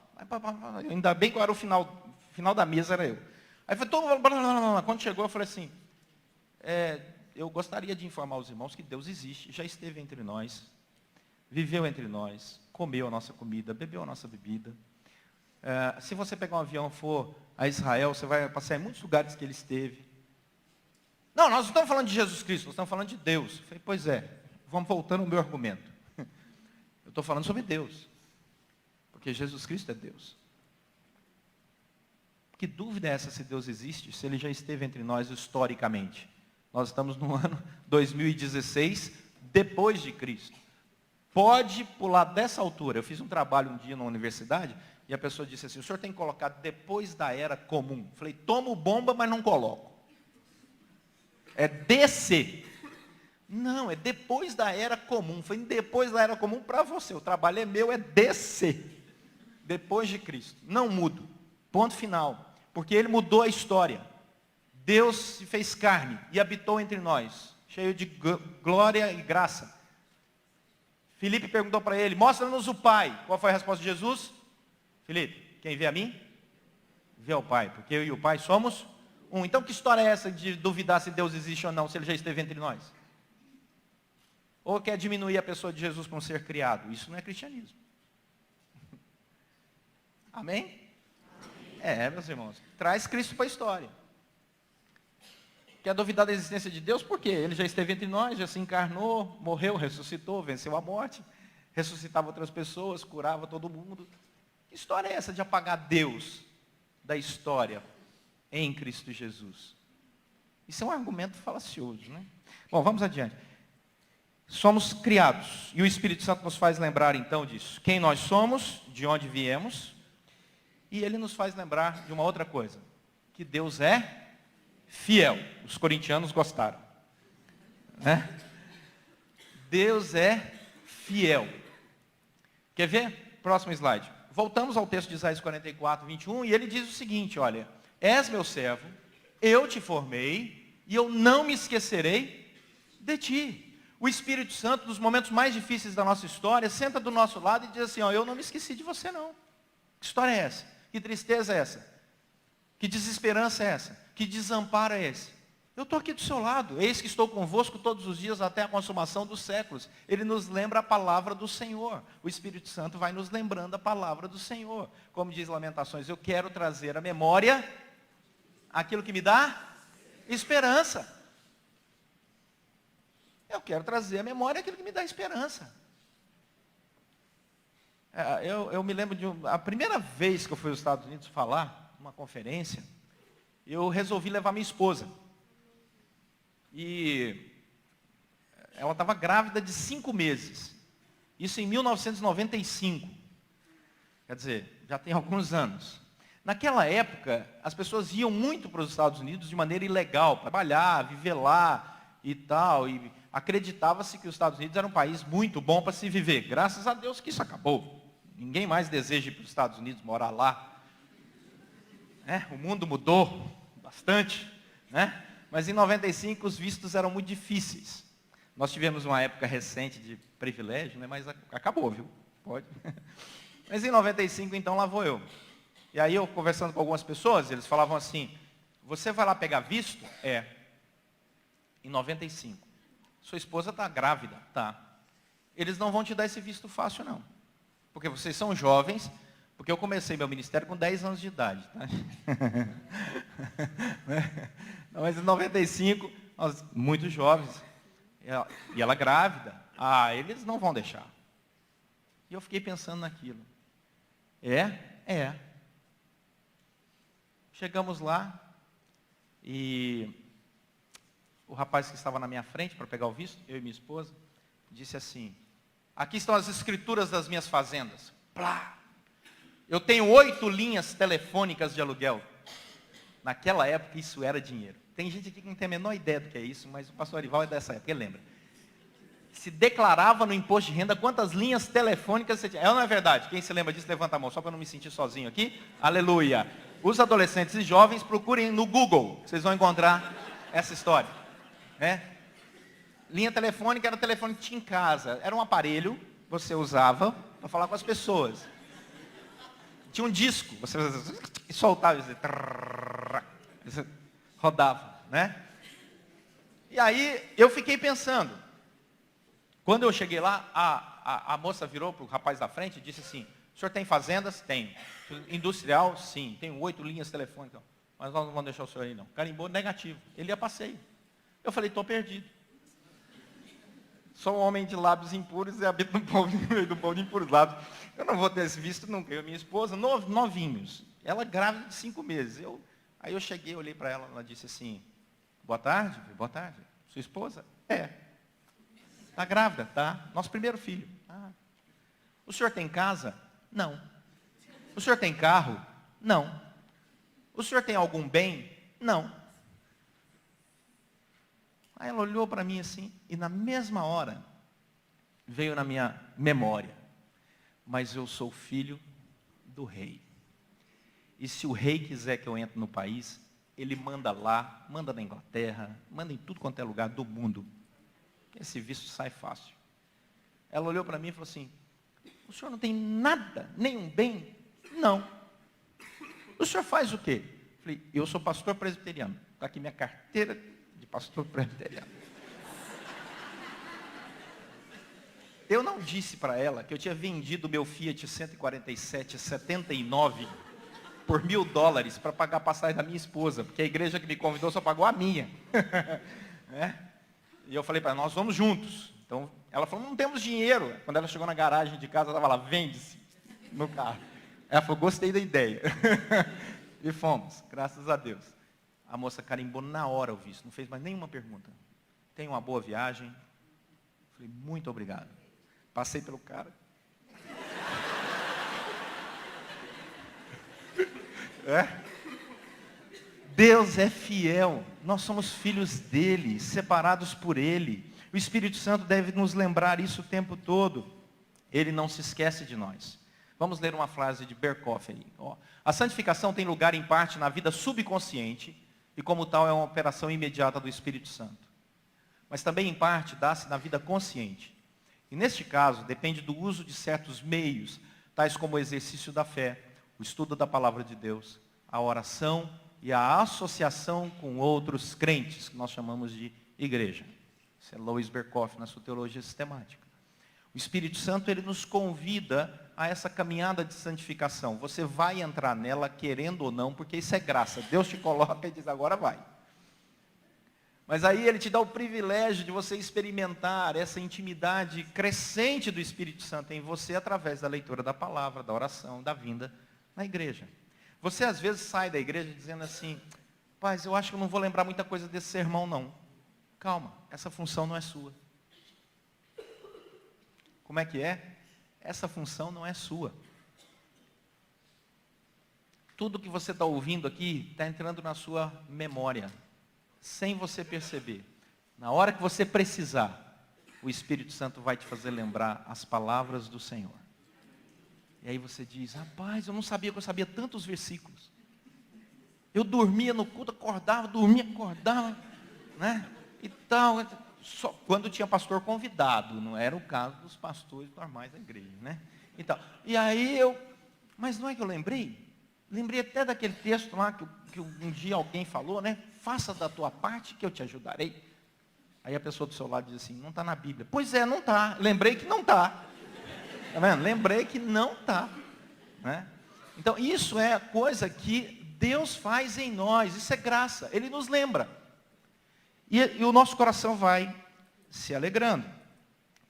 [SPEAKER 1] Ainda bem que eu era o final da mesa, era eu. Aí foi todo mundo, quando chegou eu falei assim, eu gostaria de informar os irmãos que Deus existe, já esteve entre nós, viveu entre nós, comeu a nossa comida, bebeu a nossa bebida. Se você pegar um avião e for a Israel, você vai passar em muitos lugares que ele esteve. Não, nós não estamos falando de Jesus Cristo, nós estamos falando de Deus. Eu falei, pois é, vamos voltando ao meu argumento. Eu estou falando sobre Deus. Porque Jesus Cristo é Deus. Que dúvida é essa se Deus existe, se Ele já esteve entre nós historicamente? Nós estamos no ano 2016, depois de Cristo. Pode pular dessa altura. Eu fiz um trabalho um dia na universidade, e a pessoa disse assim, o senhor tem que colocar depois da era comum. Eu falei, tomo bomba, mas não coloco. É DC. Não, é depois da era comum. Foi depois da era comum para você. O trabalho é meu, é DC. Depois de Cristo. Não mudo. Ponto final. Porque Ele mudou a história. Deus se fez carne e habitou entre nós. Cheio de glória e graça. Filipe perguntou para ele, mostra-nos o Pai. Qual foi a resposta de Jesus? Filipe, quem vê a mim, vê ao Pai. Porque eu e o Pai somos um. Então que história é essa de duvidar se Deus existe ou não, se Ele já esteve entre nós? Ou quer diminuir a pessoa de Jesus como ser criado? Isso não é cristianismo. Amém? Meus irmãos. Traz Cristo para a história. Quer duvidar da existência de Deus? Por quê? Ele já esteve entre nós, já se encarnou, morreu, ressuscitou, venceu a morte, ressuscitava outras pessoas, curava todo mundo. Que história é essa de apagar Deus da história em Cristo Jesus? Isso é um argumento falacioso, né? Bom, vamos adiante. Somos criados, e o Espírito Santo nos faz lembrar então disso. Quem nós somos, de onde viemos, e Ele nos faz lembrar de uma outra coisa, que Deus é fiel. Os corintianos gostaram. Né? Deus é fiel. Quer ver? Próximo slide. Voltamos ao texto de Isaías 44, 21, e ele diz o seguinte, olha, és meu servo, eu te formei, e eu não me esquecerei de ti. O Espírito Santo, nos momentos mais difíceis da nossa história, senta do nosso lado e diz assim, eu não me esqueci de você não. Que história é essa? Que tristeza é essa? Que desesperança é essa? Que desamparo é esse? Eu estou aqui do seu lado, eis que estou convosco todos os dias até a consumação dos séculos. Ele nos lembra a palavra do Senhor. O Espírito Santo vai nos lembrando a palavra do Senhor. Como diz Lamentações, eu quero trazer à memória aquilo que me dá esperança. Eu quero trazer à memória aquilo que me dá esperança. Eu me lembro de a primeira vez que eu fui aos Estados Unidos falar, numa conferência, eu resolvi levar minha esposa. E ela estava grávida de 5 meses. Isso em 1995. Quer dizer, já tem alguns anos. Naquela época, as pessoas iam muito para os Estados Unidos de maneira ilegal, para trabalhar, viver lá e tal. E acreditava-se que os Estados Unidos era um país muito bom para se viver. Graças a Deus que isso acabou. Ninguém mais deseja ir para os Estados Unidos, morar lá. O mundo mudou bastante, né? Mas em 95 os vistos eram muito difíceis. Nós tivemos uma época recente de privilégio, né? Mas acabou, viu? Pode. Mas em 95, então, lá vou eu. E aí eu conversando com algumas pessoas, eles falavam assim, você vai lá pegar visto? É. Em 95. Sua esposa está grávida? Tá. Eles não vão te dar esse visto fácil, não. Porque vocês são jovens, porque eu comecei meu ministério com 10 anos de idade. Tá? Não, mas em 95, nós, muito jovens, e ela grávida. Ah, eles não vão deixar. E eu fiquei pensando naquilo. É. Chegamos lá, e o rapaz que estava na minha frente para pegar o visto, eu e minha esposa, disse assim, aqui estão as escrituras das minhas fazendas. Plá! Eu tenho 8 linhas telefônicas de aluguel. Naquela época isso era dinheiro. Tem gente aqui que não tem a menor ideia do que é isso, mas o pastor Arival é dessa época, ele lembra. Se declarava no imposto de renda quantas linhas telefônicas você tinha. É ou não é verdade? Quem se lembra disso, levanta a mão, só para eu não me sentir sozinho aqui. Aleluia. Os adolescentes e jovens, procurem no Google, vocês vão encontrar essa história. Né? Linha telefônica era o telefone que tinha em casa. Era um aparelho, você usava para falar com as pessoas. Tinha um disco, você soltava, você rodava, né? E aí eu fiquei pensando. Quando eu cheguei lá, a moça virou para o rapaz da frente e disse assim, o senhor tem fazendas? Tenho. Industrial? Sim. Tenho 8 linhas telefônicas. Mas nós não vamos deixar o senhor aí não. Carimbou negativo. Ele ia passeio. Eu falei, estou perdido. Sou um homem de lábios impuros e habito no meio do povo de impuros lábios. Eu não vou ter esse visto nunca. Eu e minha esposa, novinhos. Ela grávida de 5 meses. Aí eu cheguei, olhei para ela, ela disse assim, boa tarde. Boa tarde. Sua esposa? É. Está grávida, tá? Nosso primeiro filho. Ah. O senhor tem casa? Não. O senhor tem carro? Não. O senhor tem algum bem? Não. Aí ela olhou para mim assim, e na mesma hora, veio na minha memória, mas eu sou filho do rei. E se o rei quiser que eu entre no país, ele manda lá, manda na Inglaterra, manda em tudo quanto é lugar do mundo. Esse visto sai fácil. Ela olhou para mim e falou assim, o senhor não tem nada, nenhum bem? Não. O senhor faz o quê? Eu falei, eu sou pastor presbiteriano. Está aqui minha carteira de pastor presbiteriano. Eu não disse para ela que eu tinha vendido meu Fiat 147 79 por $1.000 para pagar a passagem da minha esposa, porque a igreja que me convidou só pagou a minha. Né? E eu falei para ela, nós vamos juntos. Então, ela falou, não temos dinheiro. Quando ela chegou na garagem de casa, ela estava lá, vende-se no carro. Ela falou, gostei da ideia. E fomos, graças a Deus. A moça carimbou na hora o visto, não fez mais nenhuma pergunta. Tenha uma boa viagem. Falei, muito obrigado. Passei pelo cara. Deus é fiel. Nós somos filhos dele, separados por ele. O Espírito Santo deve nos lembrar isso o tempo todo. Ele não se esquece de nós. Vamos ler uma frase de Berkhoff aí. A santificação tem lugar em parte na vida subconsciente e como tal é uma operação imediata do Espírito Santo. Mas também em parte dá-se na vida consciente. E neste caso depende do uso de certos meios, tais como o exercício da fé, o estudo da palavra de Deus, a oração e a associação com outros crentes, que nós chamamos de igreja. Isso é Louis Berkhoff na sua teologia sistemática. O Espírito Santo, ele nos convida a essa caminhada de santificação. Você vai entrar nela querendo ou não, porque isso é graça. Deus te coloca e diz, agora vai. Mas aí ele te dá o privilégio de você experimentar essa intimidade crescente do Espírito Santo em você através da leitura da palavra, da oração, da vinda na igreja. Você às vezes sai da igreja dizendo assim, paz, eu acho que eu não vou lembrar muita coisa desse sermão não. Calma, essa função não é sua. Como é que é? Essa função não é sua. Tudo que você está ouvindo aqui está entrando na sua memória, sem você perceber. Na hora que você precisar, o Espírito Santo vai te fazer lembrar as palavras do Senhor. E aí você diz, rapaz, eu não sabia que eu sabia tantos versículos. Eu dormia no culto, acordava, dormia, acordava, né? E tal. só quando tinha pastor convidado, não era o caso dos pastores normais da igreja, né? Então, e aí mas não é que eu lembrei? Lembrei até daquele texto lá que um dia alguém falou, né? Faça da tua parte que eu te ajudarei. Aí a pessoa do seu lado diz assim, não está na Bíblia. Pois é, não está. Lembrei que não está. Está vendo? Lembrei que não está. Né? Então, isso é coisa que Deus faz em nós. Isso é graça. Ele nos lembra. E o nosso coração vai se alegrando.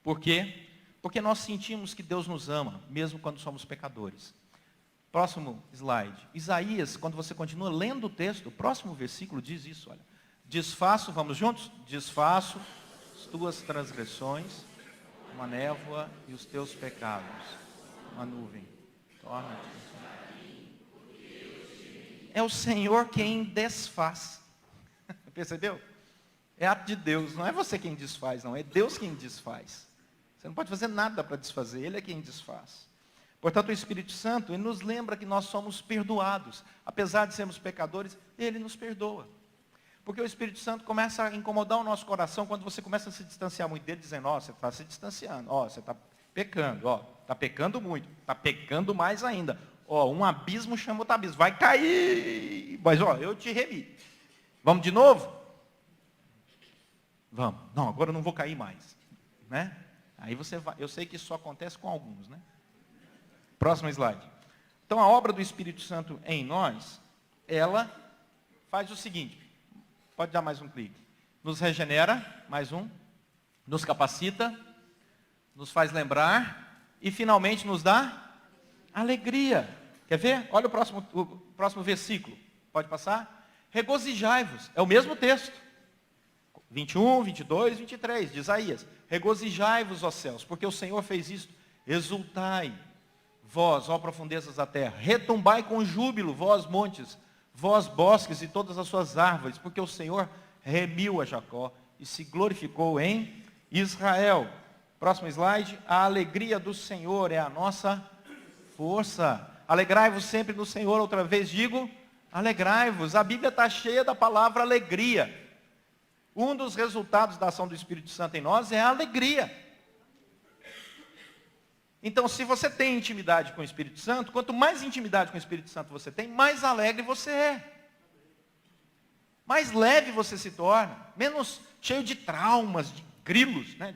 [SPEAKER 1] Por quê? Porque nós sentimos que Deus nos ama, mesmo quando somos pecadores. Próximo slide. Isaías, quando você continua lendo o texto, o próximo versículo diz isso, olha. Desfaço, vamos juntos? Desfaço as tuas transgressões, uma névoa e os teus pecados, uma nuvem. Torna-te. É o Senhor quem desfaz. Percebeu? É ato de Deus, não é você quem desfaz, não, é Deus quem desfaz. Você não pode fazer nada para desfazer, Ele é quem desfaz. Portanto, o Espírito Santo, Ele nos lembra que nós somos perdoados. Apesar de sermos pecadores, Ele nos perdoa. Porque o Espírito Santo começa a incomodar o nosso coração quando você começa a se distanciar muito dele, dizendo, você está se distanciando, você está pecando, está pecando muito, está pecando mais ainda. Um abismo chama outro abismo, vai cair, mas eu te remi. Vamos de novo? Vamos. Não, agora eu não vou cair mais. Né? Aí você vai, eu sei que isso só acontece com alguns, né? Próximo slide. Então a obra do Espírito Santo em nós, ela faz o seguinte, pode dar mais um clique, nos regenera, mais um, nos capacita, nos faz lembrar e finalmente nos dá alegria. Quer ver? Olha o próximo versículo, pode passar? Regozijai-vos, é o mesmo texto, 21, 22, 23 de Isaías. Regozijai-vos, ó céus, porque o Senhor fez isto, exultai, vós, ó profundezas da terra, retumbai com júbilo, vós montes, vós bosques e todas as suas árvores, porque o Senhor remiu a Jacó e se glorificou em Israel. Próximo slide. A alegria do Senhor é a nossa força. Alegrai-vos sempre no Senhor, outra vez digo, alegrai-vos. A Bíblia está cheia da palavra alegria. Um dos resultados da ação do Espírito Santo em nós é a alegria. Então, se você tem intimidade com o Espírito Santo, quanto mais intimidade com o Espírito Santo você tem, mais alegre você é. Mais leve você se torna, menos cheio de traumas, de grilos, né?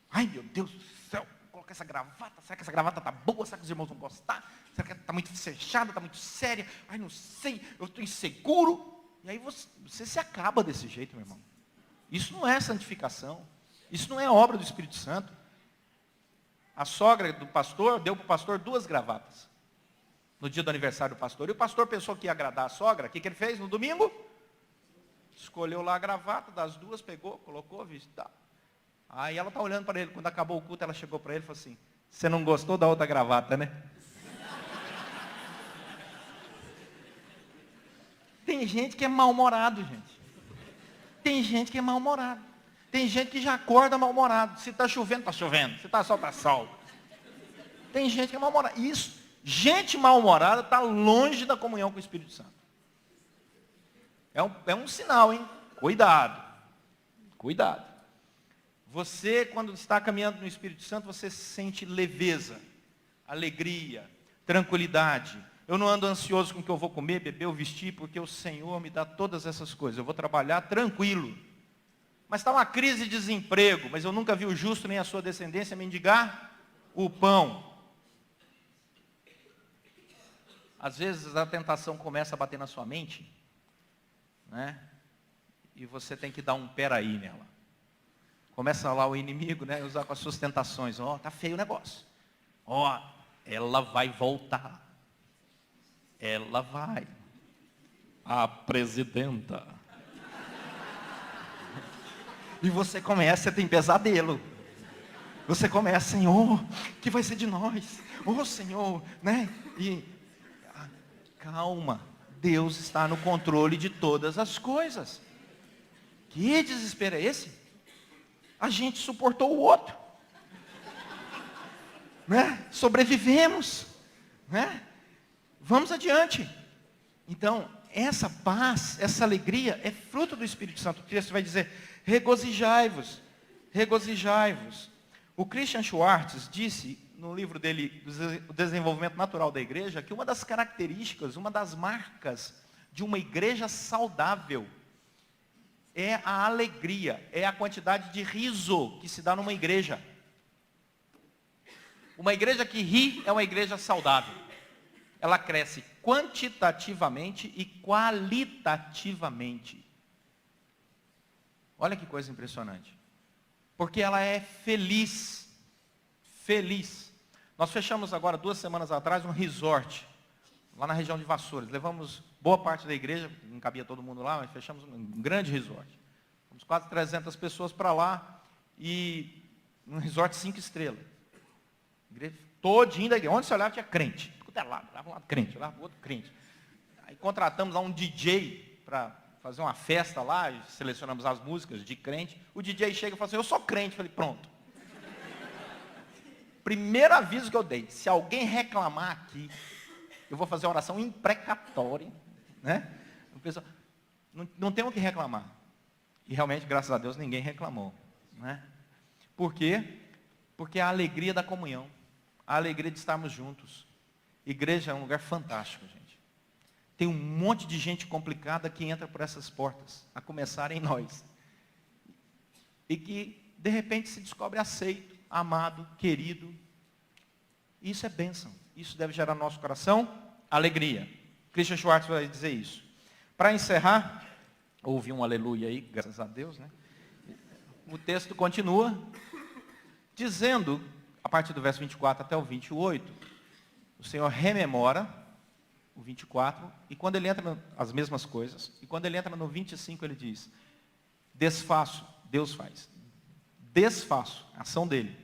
[SPEAKER 1] Ai, meu Deus do céu, vou colocar essa gravata, será que essa gravata está boa? Será que os irmãos vão gostar? Será que está muito fechada, está muito séria? Ai, não sei, eu estou inseguro. E aí você se acaba desse jeito, meu irmão. Isso não é santificação, isso não é obra do Espírito Santo. A sogra do pastor deu para o pastor 2 gravatas no dia do aniversário do pastor. E o pastor pensou que ia agradar a sogra. O que ele fez no domingo? Escolheu lá a gravata das 2, pegou, colocou, visto, tá. Aí ela está olhando para ele. Quando acabou o culto, ela chegou para ele e falou assim, você não gostou da outra gravata, né? Tem gente que é mal-humorado, gente. Tem gente que é mal-humorado. Tem gente que já acorda mal-humorado. Se está chovendo, está chovendo. Se está sol, está sol. Tem gente que é mal-humorada. Isso, gente mal-humorada está longe da comunhão com o Espírito Santo. É um sinal, hein? Cuidado. Cuidado. Você, quando está caminhando no Espírito Santo, você sente leveza, alegria, tranquilidade. Eu não ando ansioso com o que eu vou comer, beber ou vestir, porque o Senhor me dá todas essas coisas. Eu vou trabalhar tranquilo. Mas está uma crise de desemprego, mas eu nunca vi o justo nem a sua descendência mendigar o pão. Às vezes a tentação começa a bater na sua mente, né? E você tem que dar um peraí nela. Começa lá o inimigo, né? Usar com as suas tentações. Tá feio o negócio. Ela vai voltar. Ela vai. A presidenta. E você começa, você tem pesadelo. Você começa, Senhor, o que vai ser de nós? Senhor, né? Calma, Deus está no controle de todas as coisas. Que desespero é esse? A gente suportou o outro. Né? Sobrevivemos. Né? Vamos adiante. Então, essa paz, essa alegria é fruto do Espírito Santo. O texto vai dizer, regozijai-vos, regozijai-vos. O Christian Schwartz disse, no livro dele, O Desenvolvimento Natural da Igreja, que uma das características, uma das marcas de uma igreja saudável é a alegria, é a quantidade de riso que se dá numa igreja. Uma igreja que ri é uma igreja saudável. Ela cresce quantitativamente e qualitativamente. Olha que coisa impressionante. Porque ela é feliz. Feliz. Nós fechamos agora, 2 semanas atrás, um resort, lá na região de Vassouras. Levamos boa parte da igreja, não cabia todo mundo lá, mas fechamos um grande resort. Fomos quase 300 pessoas para lá, e um resort 5 estrelas. Igreja todinha da igreja. Onde você olhava tinha crente. Até lá, um lado crente, lá outro crente. Aí contratamos lá um DJ para fazer uma festa lá, e selecionamos as músicas de crente. O DJ chega e fala assim, eu sou crente. Eu falei, pronto. Primeiro aviso que eu dei, se alguém reclamar aqui, eu vou fazer uma oração imprecatória, né? Não tem o que reclamar. E realmente, graças a Deus, ninguém reclamou, né? Por quê? Porque a alegria da comunhão, a alegria de estarmos juntos. Igreja é um lugar fantástico, gente. Tem um monte de gente complicada que entra por essas portas, a começar em nós. E que, de repente, se descobre aceito, amado, querido. Isso é bênção. Isso deve gerar no nosso coração alegria. Christian Schwartz vai dizer isso. Para encerrar, ouvi um aleluia aí, graças a Deus, né? O texto continua dizendo, a partir do verso 24 até o 28, o Senhor rememora o 24, e quando ele entra as mesmas coisas, e quando ele entra no 25, ele diz, desfaço, Deus faz, desfaço, ação dele,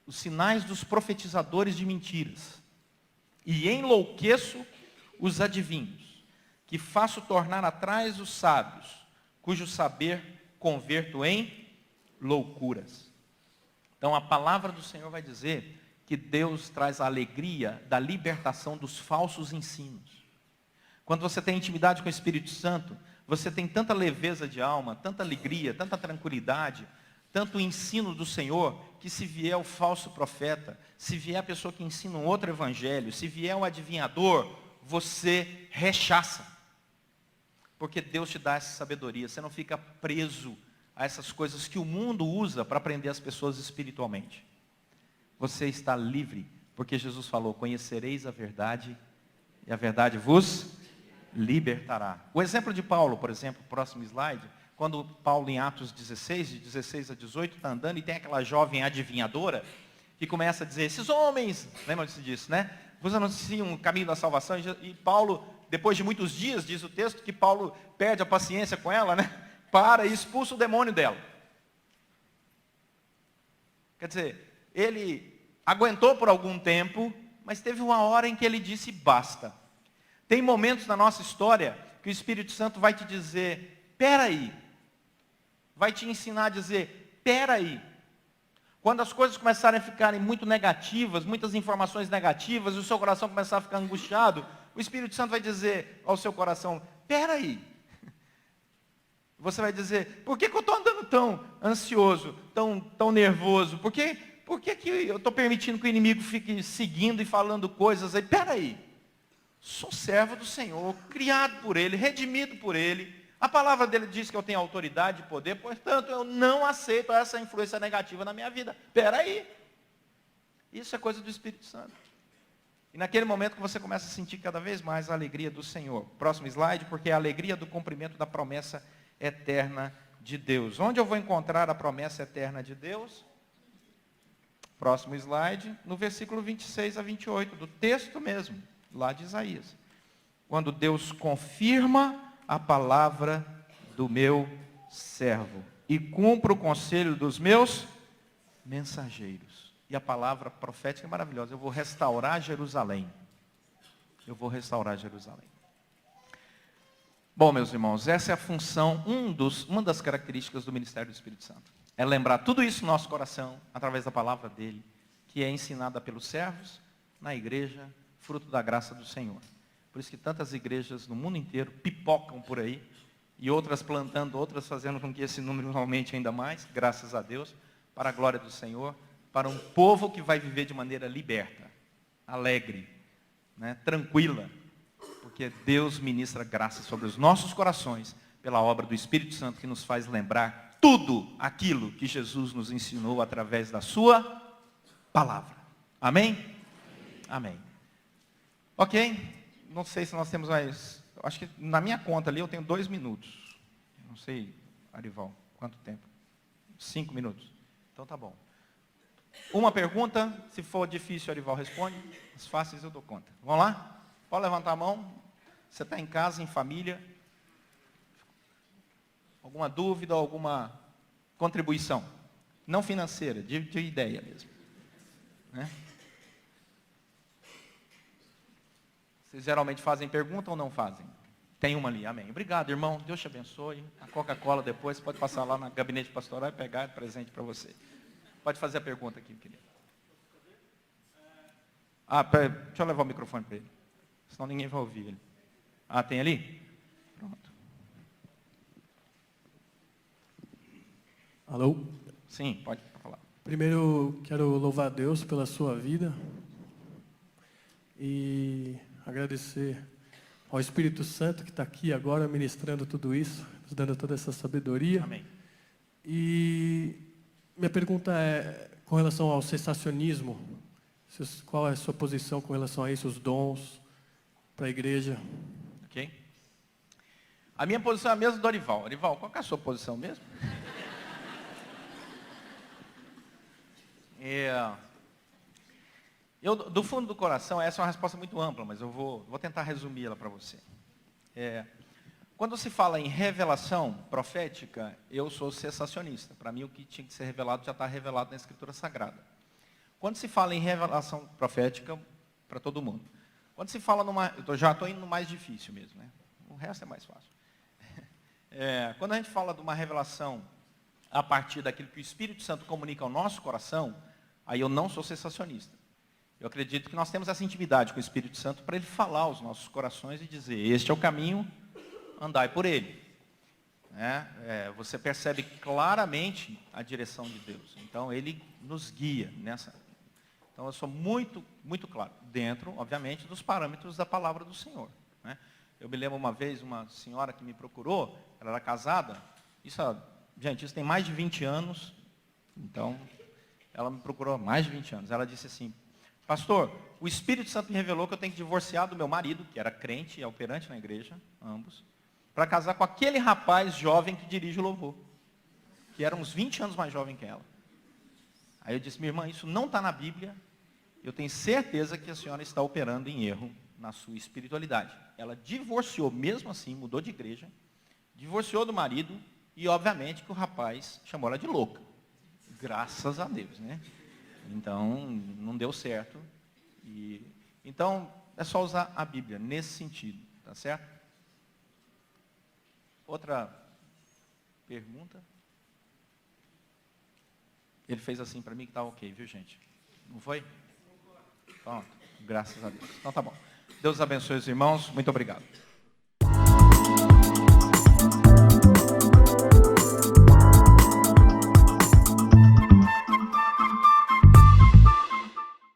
[SPEAKER 1] os sinais dos profetizadores de mentiras, e enlouqueço os adivinhos, que faço tornar atrás os sábios, cujo saber converto em loucuras. Então a palavra do Senhor vai dizer que Deus traz a alegria da libertação dos falsos ensinos. Quando você tem intimidade com o Espírito Santo, você tem tanta leveza de alma, tanta alegria, tanta tranquilidade, tanto ensino do Senhor, que se vier o falso profeta, se vier a pessoa que ensina um outro evangelho, se vier um adivinhador, você rechaça. Porque Deus te dá essa sabedoria, você não fica preso a essas coisas que o mundo usa para prender as pessoas espiritualmente. Você está livre, porque Jesus falou, conhecereis a verdade, e a verdade vos libertará. O exemplo de Paulo, por exemplo, próximo slide, quando Paulo em Atos 16, de 16 a 18, está andando, e tem aquela jovem adivinhadora, que começa a dizer, esses homens, lembra-se disso, né? Vos anunciam o caminho da salvação, e Paulo, depois de muitos dias, diz o texto, que Paulo perde a paciência com ela, né? Para e expulsa o demônio dela. Quer dizer, ele aguentou por algum tempo, mas teve uma hora em que ele disse, basta. Tem momentos na nossa história que o Espírito Santo vai te dizer, peraí. Vai te ensinar a dizer, peraí. Quando as coisas começarem a ficarem muito negativas, muitas informações negativas, e o seu coração começar a ficar angustiado, o Espírito Santo vai dizer ao seu coração, peraí. Você vai dizer, por que eu estou andando tão ansioso, tão nervoso? Por que que eu estou permitindo que o inimigo fique seguindo e falando coisas aí? Peraí, sou servo do Senhor, criado por Ele, redimido por Ele. A palavra dele diz que eu tenho autoridade e poder, portanto eu não aceito essa influência negativa na minha vida. Peraí, isso é coisa do Espírito Santo. E naquele momento que você começa a sentir cada vez mais a alegria do Senhor. Próximo slide, porque é a alegria do cumprimento da promessa eterna de Deus. Onde eu vou encontrar a promessa eterna de Deus? Próximo slide, no versículo 26 a 28, do texto mesmo, lá de Isaías. Quando Deus confirma a palavra do meu servo e cumpre o conselho dos meus mensageiros. E a palavra profética é maravilhosa. Eu vou restaurar Jerusalém. Eu vou restaurar Jerusalém. Bom, meus irmãos, essa é a função, uma das características do ministério do Espírito Santo. É lembrar tudo isso no nosso coração, através da palavra dele, que é ensinada pelos servos, na igreja, fruto da graça do Senhor. Por isso que tantas igrejas no mundo inteiro pipocam por aí, e outras plantando, outras fazendo com que esse número aumente ainda mais, graças a Deus, para a glória do Senhor, para um povo que vai viver de maneira liberta, alegre, né, tranquila, porque Deus ministra graça sobre os nossos corações, pela obra do Espírito Santo, que nos faz lembrar tudo aquilo que Jesus nos ensinou através da sua palavra. Amém? Amém. Ok? Não sei se nós temos mais... Acho que na minha conta ali eu tenho 2 minutos. Não sei, Arival, quanto tempo? 5 minutos. Então tá bom. Uma pergunta, se for difícil, Arival responde. As fáceis eu dou conta. Vamos lá? Pode levantar a mão. Você está em casa, em família? Alguma dúvida, alguma contribuição? Não financeira, de ideia mesmo. Né? Vocês geralmente fazem pergunta ou não fazem? Tem uma ali, amém. Obrigado, irmão. Deus te abençoe. A Coca-Cola depois, pode passar lá no gabinete pastoral e pegar presente para você. Pode fazer a pergunta aqui, querido. Deixa eu levar o microfone para ele. Senão ninguém vai ouvir ele. Tem ali? Pronto.
[SPEAKER 3] Alô?
[SPEAKER 1] Sim, pode falar.
[SPEAKER 3] Primeiro, quero louvar a Deus pela sua vida e agradecer ao Espírito Santo que está aqui agora ministrando tudo isso, nos dando toda essa sabedoria.
[SPEAKER 1] Amém.
[SPEAKER 3] E minha pergunta é com relação ao cessacionismo. Qual é a sua posição com relação a isso, os dons para a igreja?
[SPEAKER 1] Ok. A minha posição é a mesma do Arival. Arival, qual é a sua posição mesmo? Eu, do fundo do coração, essa é uma resposta muito ampla, mas eu vou tentar resumi-la para você. Quando se fala em revelação profética, eu sou cessacionista. Para mim, o que tinha que ser revelado já está revelado na Escritura Sagrada. Quando se fala em revelação profética, para todo mundo. Quando se fala eu já estou indo no mais difícil mesmo, né? O resto é mais fácil. Quando a gente fala de uma revelação a partir daquilo que o Espírito Santo comunica ao nosso coração, aí eu não sou cessacionista. Eu acredito que nós temos essa intimidade com o Espírito Santo para ele falar aos nossos corações e dizer, este é o caminho, andai por ele. Você percebe claramente a direção de Deus. Então, ele nos guia nessa. Então, eu sou muito, muito claro, dentro, obviamente, dos parâmetros da palavra do Senhor. Né? Eu me lembro uma vez, uma senhora que me procurou, ela era casada, isso tem mais de 20 anos, então, ela me procurou há mais de 20 anos. Ela disse assim, pastor, o Espírito Santo me revelou que eu tenho que divorciar do meu marido, que era crente e operante na igreja, ambos, para casar com aquele rapaz jovem que dirige o louvor, que era uns 20 anos mais jovem que ela. Aí eu disse, minha irmã, isso não está na Bíblia, eu tenho certeza que a senhora está operando em erro na sua espiritualidade. Ela divorciou, mesmo assim, mudou de igreja, divorciou do marido e, obviamente, que o rapaz chamou ela de louca. Graças a Deus, né? Então, não deu certo. Então, é só usar a Bíblia nesse sentido, tá certo? Outra pergunta? Ele fez assim para mim que está ok, viu, gente? Não foi? Pronto, graças a Deus. Então tá bom. Deus abençoe os irmãos. Muito obrigado.